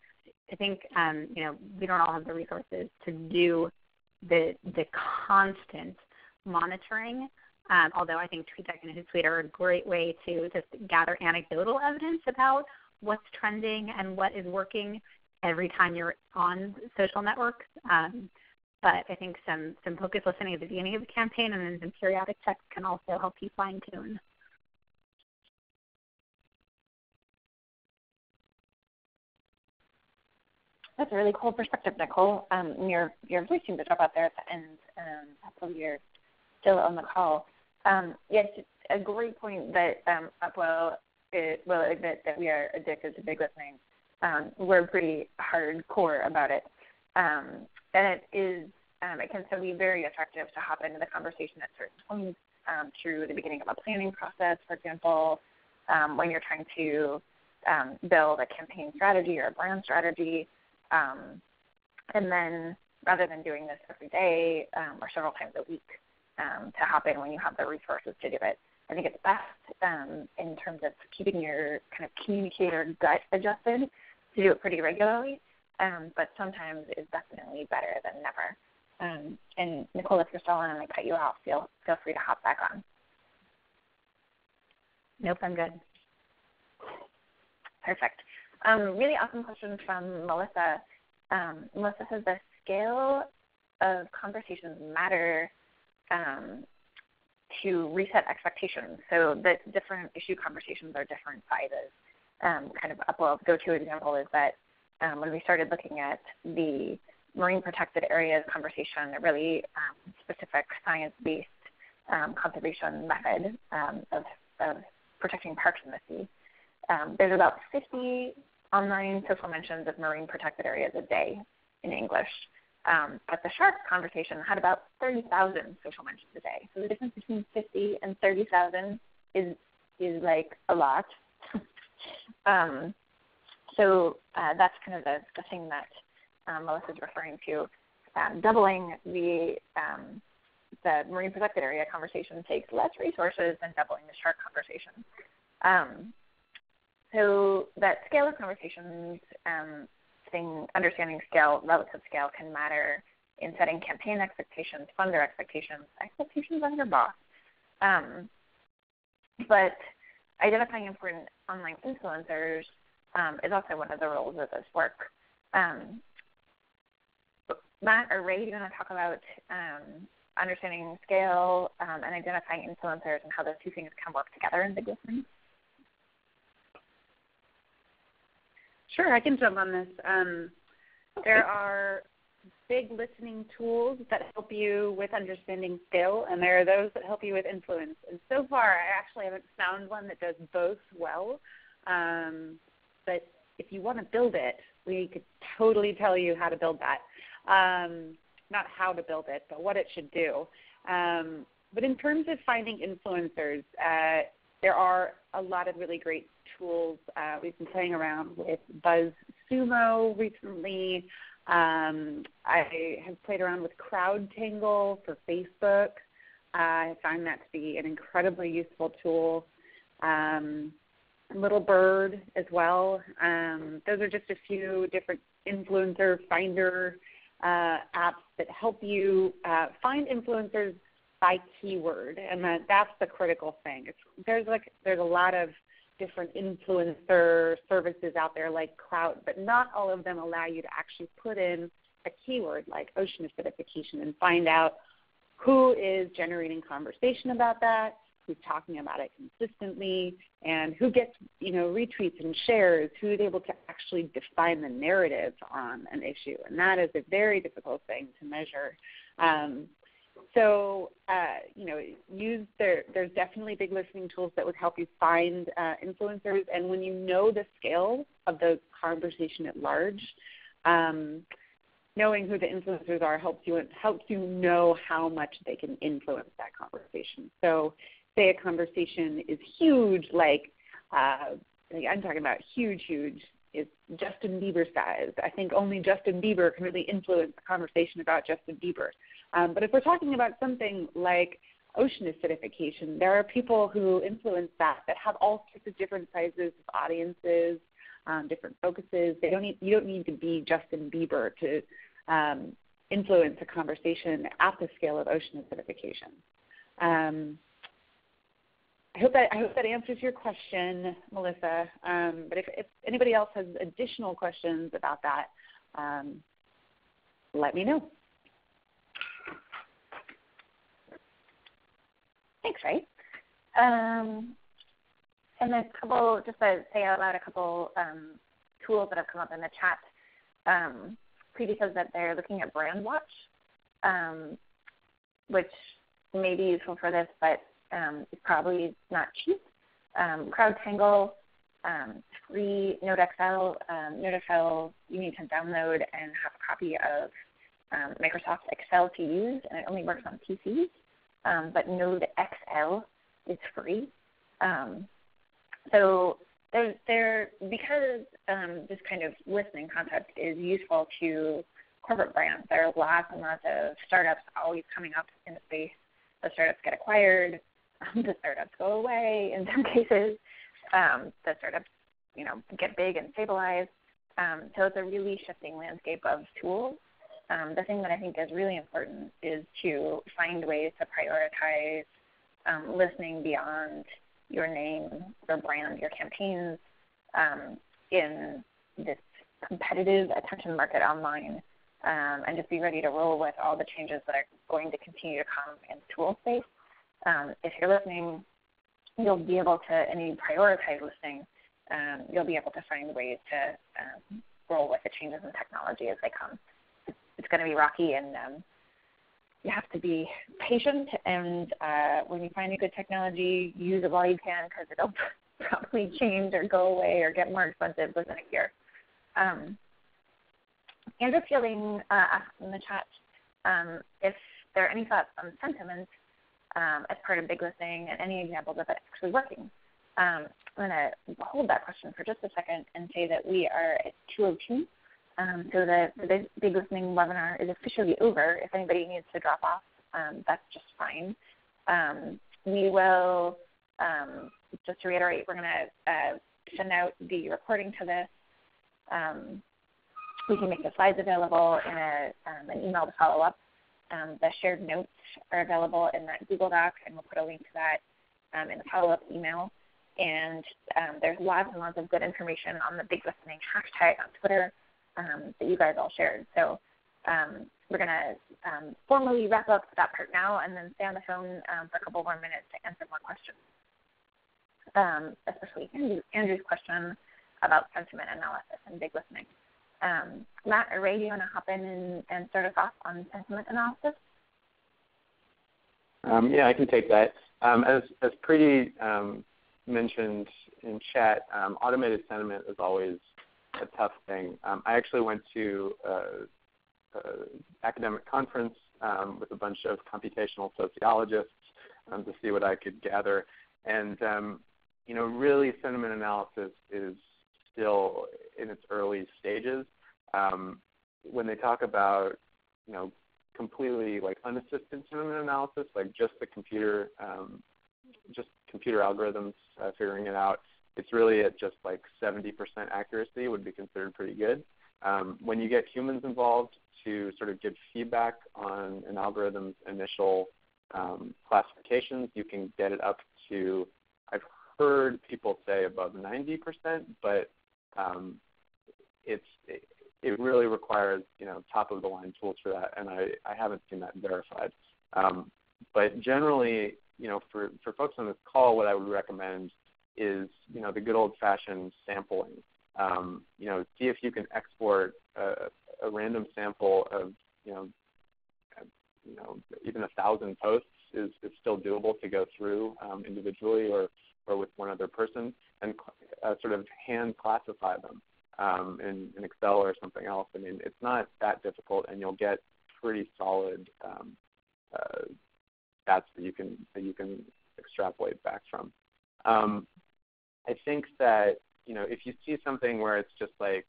I think, we don't all have the resources to do the constant monitoring, although I think TweetDeck and Hootsuite are a great way to just gather anecdotal evidence about what's trending and what is working every time you're on social networks. But I think some focused listening at the beginning of the campaign and then some periodic checks can also help you fine-tune. That's a really cool perspective, Nicole. Your voice seemed to drop out there at the end. Hopefully you're still on the call. Yes, a great point that Upwell will admit that we are addicted to big listening. We're pretty hardcore about it. And it can still be very attractive to hop into the conversation at certain points through the beginning of a planning process, for example, when you're trying to build a campaign strategy or a brand strategy. And then rather than doing this every day or several times a week to hop in when you have the resources to do it. I think it's best in terms of keeping your kind of communicator gut adjusted to do it pretty regularly, but sometimes it's definitely better than never. And Nicole, if you're still on and I cut you off, feel free to hop back on. Nope, I'm good. Perfect. Really awesome question from Melissa. Melissa says, the scale of conversations matter to reset expectations. So the different issue conversations are different sizes. Kind of Upwell's go-to example is that when we started looking at the marine protected areas conversation, a really specific science-based conservation method of protecting parks in the sea, there's about 50 online social mentions of marine protected areas a day in English. But the shark conversation had about 30,000 social mentions a day. So the difference between 50 and 30,000 is like a lot. So that's kind of the thing that Melissa is referring to. Doubling the marine protected area conversation takes less resources than doubling the shark conversation. So that scale of conversations, understanding scale, relative scale can matter in setting campaign expectations, funder expectations on your boss. But identifying important online influencers is also one of the roles of this work. Matt or Ray, do you want to talk about understanding scale and identifying influencers and how those two things can work together in big listening? Sure, I can jump on this. There are big listening tools that help you with understanding scale, and there are those that help you with influence. And so far, I actually haven't found one that does both well. But if you want to build it, we could totally tell you how to build that. Not how to build it, but what it should do. But in terms of finding influencers, there are a lot of really great tools. We've been playing around with BuzzSumo recently. I have played around with CrowdTangle for Facebook. I find that to be an incredibly useful tool. Little Bird as well. Those are just a few different influencer finder apps that help you find influencers by keyword, and that's the critical thing. There's a lot of different influencer services out there like Crowd, but not all of them allow you to actually put in a keyword like ocean acidification and find out who is generating conversation about that, who's talking about it consistently, and who gets retweets and shares, who is able to actually define the narrative on an issue. And that is a very difficult thing to measure. There's definitely big listening tools that would help you find influencers. And when you know the scale of the conversation at large, knowing who the influencers are helps you know how much they can influence that conversation. So say a conversation is huge, like I'm talking about huge, is Justin Bieber size. I think only Justin Bieber can really influence the conversation about Justin Bieber. But if we're talking about something like ocean acidification, there are people who influence that have all sorts of different sizes of audiences, different focuses. You don't need to be Justin Bieber to influence a conversation at the scale of ocean acidification. I hope that answers your question, Melissa. But if anybody else has additional questions about that, let me know. Thanks, Ray. And a couple, just to say out loud, a couple tools that have come up in the chat. Preeti says that they're looking at Brand Watch, which may be useful for this, but it's probably not cheap. CrowdTangle, free NodeXL. NodeXL you need to download and have a copy of Microsoft Excel to use, and it only works on PCs. But NodeXL is free. So because this kind of listening concept is useful to corporate brands. There are lots and lots of startups always coming up in the space. The startups get acquired. The startups go away in some cases. The startups, get big and stabilize. So it's a really shifting landscape of tools. The thing that I think is really important is to find ways to prioritize listening beyond your name, your brand, your campaigns in this competitive attention market online, and just be ready to roll with all the changes that are going to continue to come in the tool space. If you're listening, you'll be able to, and you prioritize listening, you'll be able to find ways to roll with the changes in technology as they come. It's going to be rocky, and you have to be patient, and when you find a good technology, use it while you can, because it'll probably change or go away or get more expensive within a year. Andrew Fielding asked in the chat if there are any thoughts on sentiment as part of big listening and any examples of it actually working. I'm going to hold that question for just a second and say that we are at 2:02. So the big listening webinar is officially over. If anybody needs to drop off, that's just fine. We will, just to reiterate, we're going to send out the recording to this. We can make the slides available in an email to follow up. The shared notes are available in that Google Doc, and we'll put a link to that in the follow-up email. And there's lots and lots of good information on the Big Listening hashtag on Twitter that you guys all shared. So we're going to formally wrap up that part now and then stay on the phone for a couple more minutes to answer more questions, especially Andrew's question about sentiment analysis and big listening. Matt or Ray, do you want to hop in and start us off on sentiment analysis? Yeah, I can take that. As Preeti mentioned in chat, automated sentiment is always a tough thing. I actually went to an academic conference with a bunch of computational sociologists to see what I could gather. And, really sentiment analysis is still in its early stages. When they talk about, completely like unassisted sentiment analysis, like just the computer algorithms figuring it out, it's really at just like 70% accuracy would be considered pretty good. When you get humans involved to sort of give feedback on an algorithm's initial classifications, you can get it up to, I've heard people say above 90%, but it really requires, top of the line tools for that, and I haven't seen that verified. But generally, for folks on this call, what I would recommend is, the good old-fashioned sampling. See if you can export a random sample of, even 1,000 posts is still doable to go through individually or with one other person, and sort of hand classify them in Excel or something else. I mean, it's not that difficult, and you'll get pretty solid stats that you can extrapolate back from. I think that if you see something where it's just like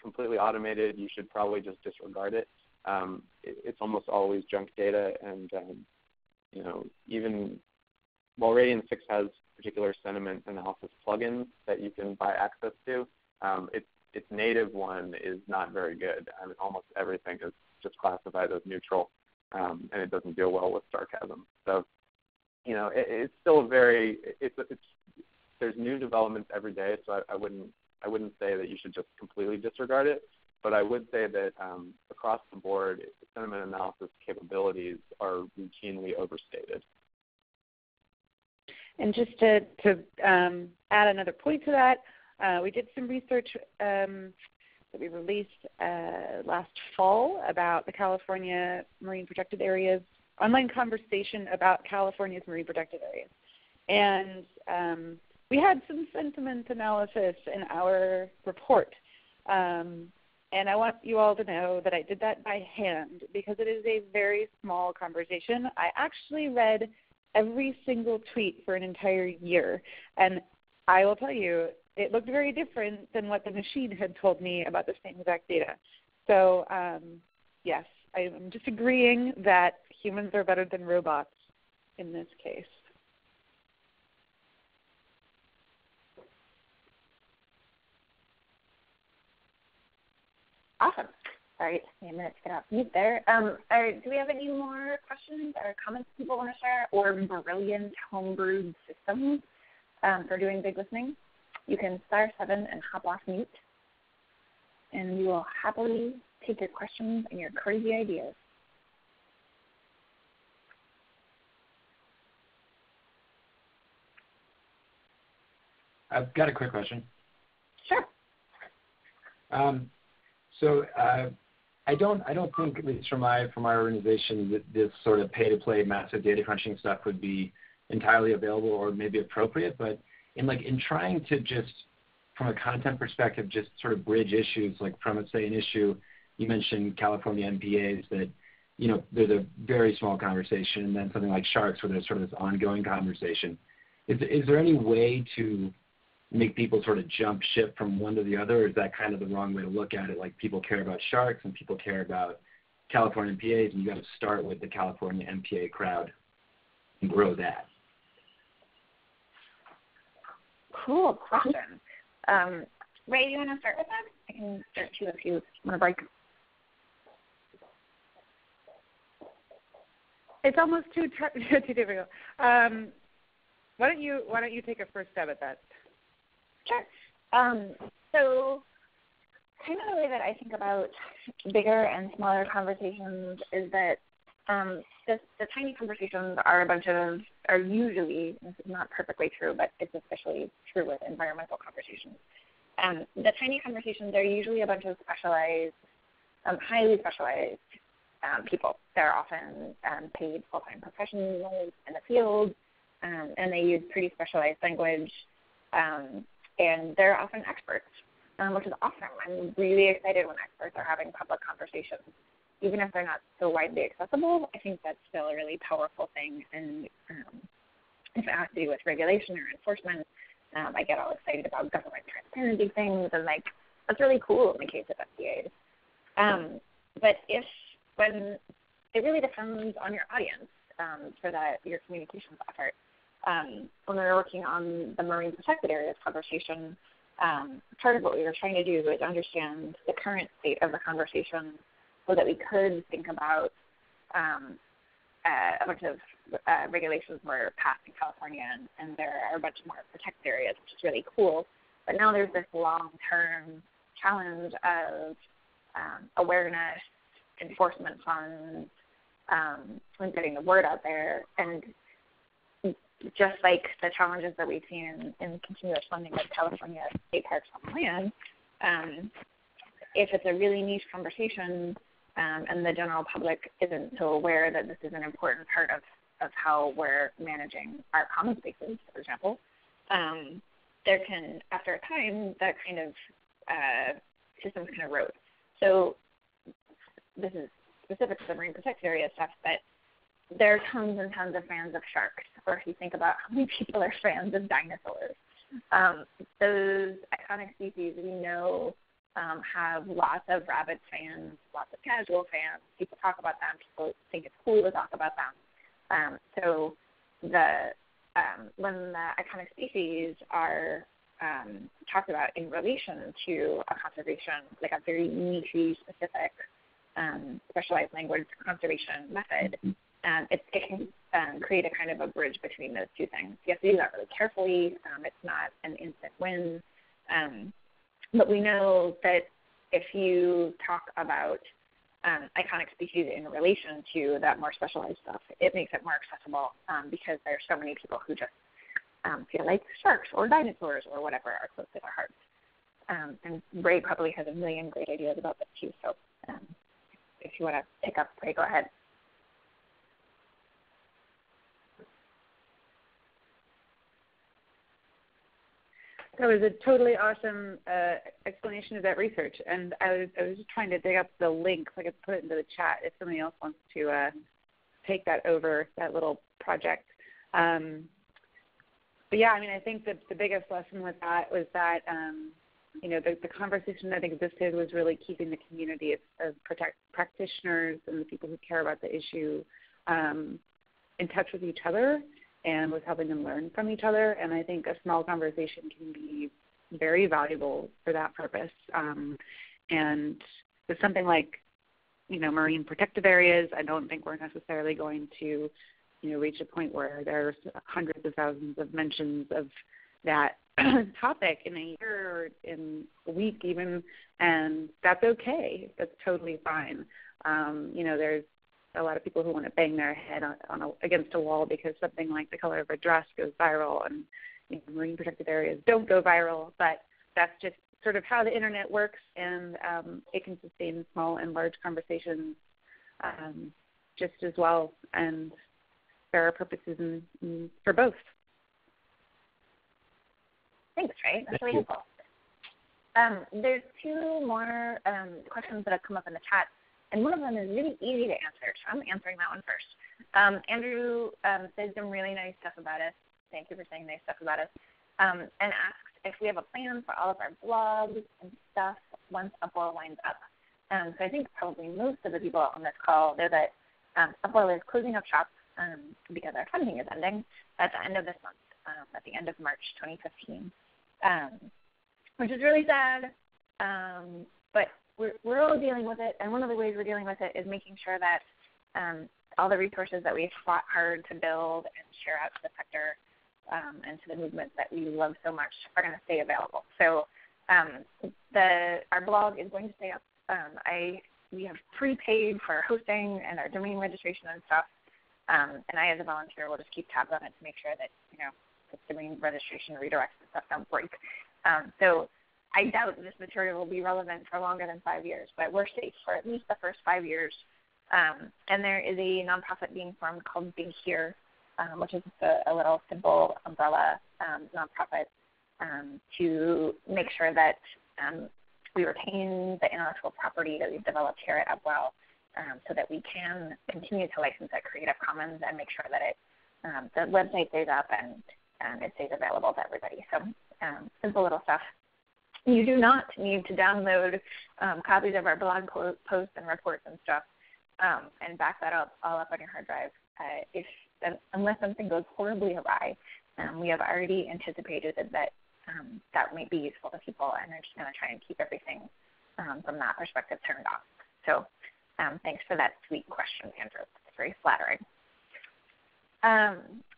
completely automated, you should probably just disregard it. It's almost always junk data, and even while Radian 6 has particular sentiment analysis plugins that you can buy access to, its native one is not very good. I mean, almost everything is just classified as neutral, and it doesn't deal well with sarcasm. So, it's still there's new developments every day. So I wouldn't say that you should just completely disregard it, but I would say that across the board, the sentiment analysis capabilities are routinely overstated. And just to add another point to that, we did some research that we released last fall about the California Marine Protected Areas, online conversation about California's marine protected areas. And we had some sentiment analysis in our report. And I want you all to know that I did that by hand because it is a very small conversation. I actually read every single tweet for an entire year. And I will tell you, it looked very different than what the machine had told me about the same exact data. So, yes, I'm just agreeing that humans are better than robots in this case. Awesome. Sorry, a minute to get off mute there. Do we have any more questions or comments people want to share, or brilliant homebrewed systems for doing big listening? You can *7 and hop off mute, and we will happily take your questions and your crazy ideas. I've got a quick question. Sure. I don't think, at least from my organization, that this sort of pay-to-play massive data crunching stuff would be entirely available or maybe appropriate. But in trying to just, from a content perspective, just sort of bridge issues, like from, say, an issue, you mentioned California MPAs that, there's a very small conversation, and then something like sharks where there's sort of this ongoing conversation. Is there any way to make people sort of jump ship from one to the other, or is that kind of the wrong way to look at it? Like, people care about sharks and people care about California MPAs, and you got to start with the California MPA crowd and grow that. Cool question. Ray, do you want to start with that? I can start too if you want to break. It's almost too difficult. Why don't you take a first stab at that? Sure. So kind of the way that I think about bigger and smaller conversations is that the tiny conversations are usually, this is not perfectly true, but it's especially true with environmental conversations. The tiny conversations are usually a bunch of specialized, highly specialized people. They're often paid full-time professionals in the field, and they use pretty specialized language. And they're often experts, which is awesome. I'm really excited when experts are having public conversations. Even if they're not so widely accessible, I think that's still a really powerful thing. And if it has to do with regulation or enforcement, I get all excited about government transparency things, and that's really cool in the case of FDAs. But when it really depends on your audience for your communications effort. When we were working on the marine protected areas conversation, part of what we were trying to do is understand the current state of the conversation so that we could think about a bunch of regulations were passed in California, and there are a bunch more protected areas, which is really cool. But now there's this long-term challenge of awareness, enforcement funds, and getting the word out there. And just like the challenges that we've seen in continuous funding of California state parks on land, if it's a really niche conversation and the general public isn't so aware that this is an important part of how we're managing our common spaces, for example, there can, after a time, that kind of systems can erode. So this is specific to the marine protected area stuff, but there are tons and tons of fans of sharks, or if you think about how many people are fans of dinosaurs. Those iconic species we know have lots of rabid fans, lots of casual fans. People talk about them. People think it's cool to talk about them. So when the iconic species are talked about in relation to a conservation, like a very niche, specific, specialized language conservation method, it can create a kind of a bridge between those two things. You have to do that really carefully. It's not an instant win. But we know that if you talk about iconic species in relation to that more specialized stuff, it makes it more accessible because there are so many people who just feel like sharks or dinosaurs or whatever are close to their hearts. And Ray probably has a million great ideas about this too. So if you want to pick up, Ray, go ahead. That was a totally awesome explanation of that research, and I was just trying to dig up the link so I could put it into the chat if somebody else wants to take that over, that little project. yeah, I mean, I think that the biggest lesson with that was that, the conversation that existed was really keeping the community of practitioners and the people who care about the issue in touch with each other and was helping them learn from each other. And I think a small conversation can be very valuable for that purpose. And with something like, marine protected areas, I don't think we're necessarily going to, reach a point where there's hundreds of thousands of mentions of that topic in a year or in a week even, and that's okay. That's totally fine. There's a lot of people who want to bang their head against a wall because something like the color of a dress goes viral, and marine protected areas don't go viral, but that's just sort of how the internet works, and it can sustain small and large conversations just as well, and there are purposes for both. Thanks, Ray. That's really helpful. There's two more questions that have come up in the chat, and one of them is really easy to answer, so I'm answering that one first. Andrew says some really nice stuff about us. Thank you for saying nice stuff about us. And asks if we have a plan for all of our blogs and stuff once Upwell winds up. So I think probably most of the people on this call know that Upwell is closing up shop because our funding is ending at the end of this month, at the end of March 2015, which is really sad, but we're all dealing with it, and one of the ways we're dealing with it is making sure that all the resources that we've fought hard to build and share out to the sector and to the movement that we love so much are going to stay available. So our blog is going to stay up. We have prepaid for hosting and our domain registration and stuff, and I, as a volunteer, will just keep tabs on it to make sure that the domain registration redirects and stuff don't break. So I doubt this material will be relevant for longer than 5 years, but we're safe for at least the first 5 years. And there is a nonprofit being formed called Big Here, which is just a little simple umbrella nonprofit to make sure that we retain the intellectual property that we've developed here at Upwell, so that we can continue to license at Creative Commons and make sure that the website stays up and it stays available to everybody. So simple little stuff. You do not need to download copies of our blog posts and reports and stuff and back that up all up on your hard drive. Unless something goes horribly awry, we have already anticipated that that might be useful to people, and they're just going to try and keep everything from that perspective turned off. So thanks for that sweet question, Andrew. It's very flattering.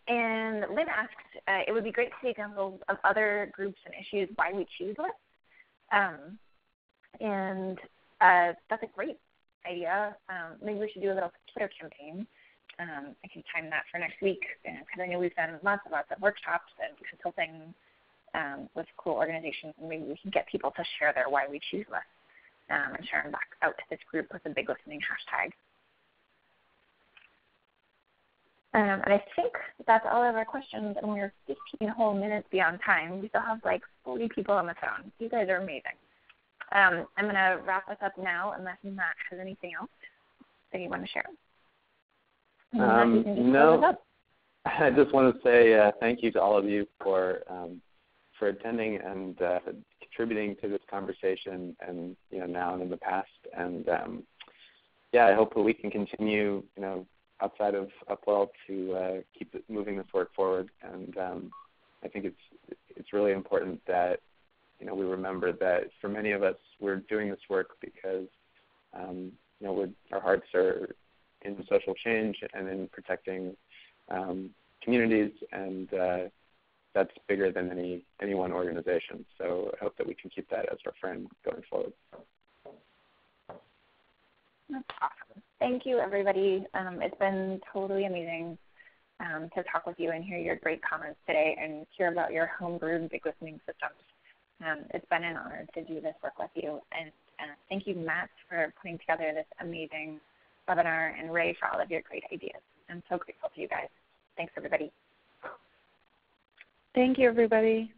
And Lynn asked, it would be great to see examples of other groups and issues why we choose lists. And that's a great idea. Maybe we should do a little Twitter campaign. I can time that for next week because I know we've done lots of workshops and consulting with cool organizations, and maybe we can get people to share their why we choose lists and share them back out to this group with a big listening hashtag. And I think that's all of our questions, and we're 15 whole minutes beyond time. We still have like 40 people on the phone. You guys are amazing. I'm going to wrap us up now unless Matt has anything else that you want to share. No, I just want to say thank you to all of you for attending and contributing to this conversation, and now and in the past. And I hope that we can continue, outside of Upwell to keep moving this work forward. And I think it's really important that we remember that for many of us, we're doing this work because our hearts are in social change and in protecting communities, and that's bigger than any one organization. So I hope that we can keep that as our friend going forward. That's awesome. Thank you, everybody. It's been totally amazing to talk with you and hear your great comments today and hear about your homebrewed big listening systems. It's been an honor to do this work with you. And thank you, Matt, for putting together this amazing webinar, and Ray for all of your great ideas. I'm so grateful to you guys. Thanks, everybody. Thank you, everybody.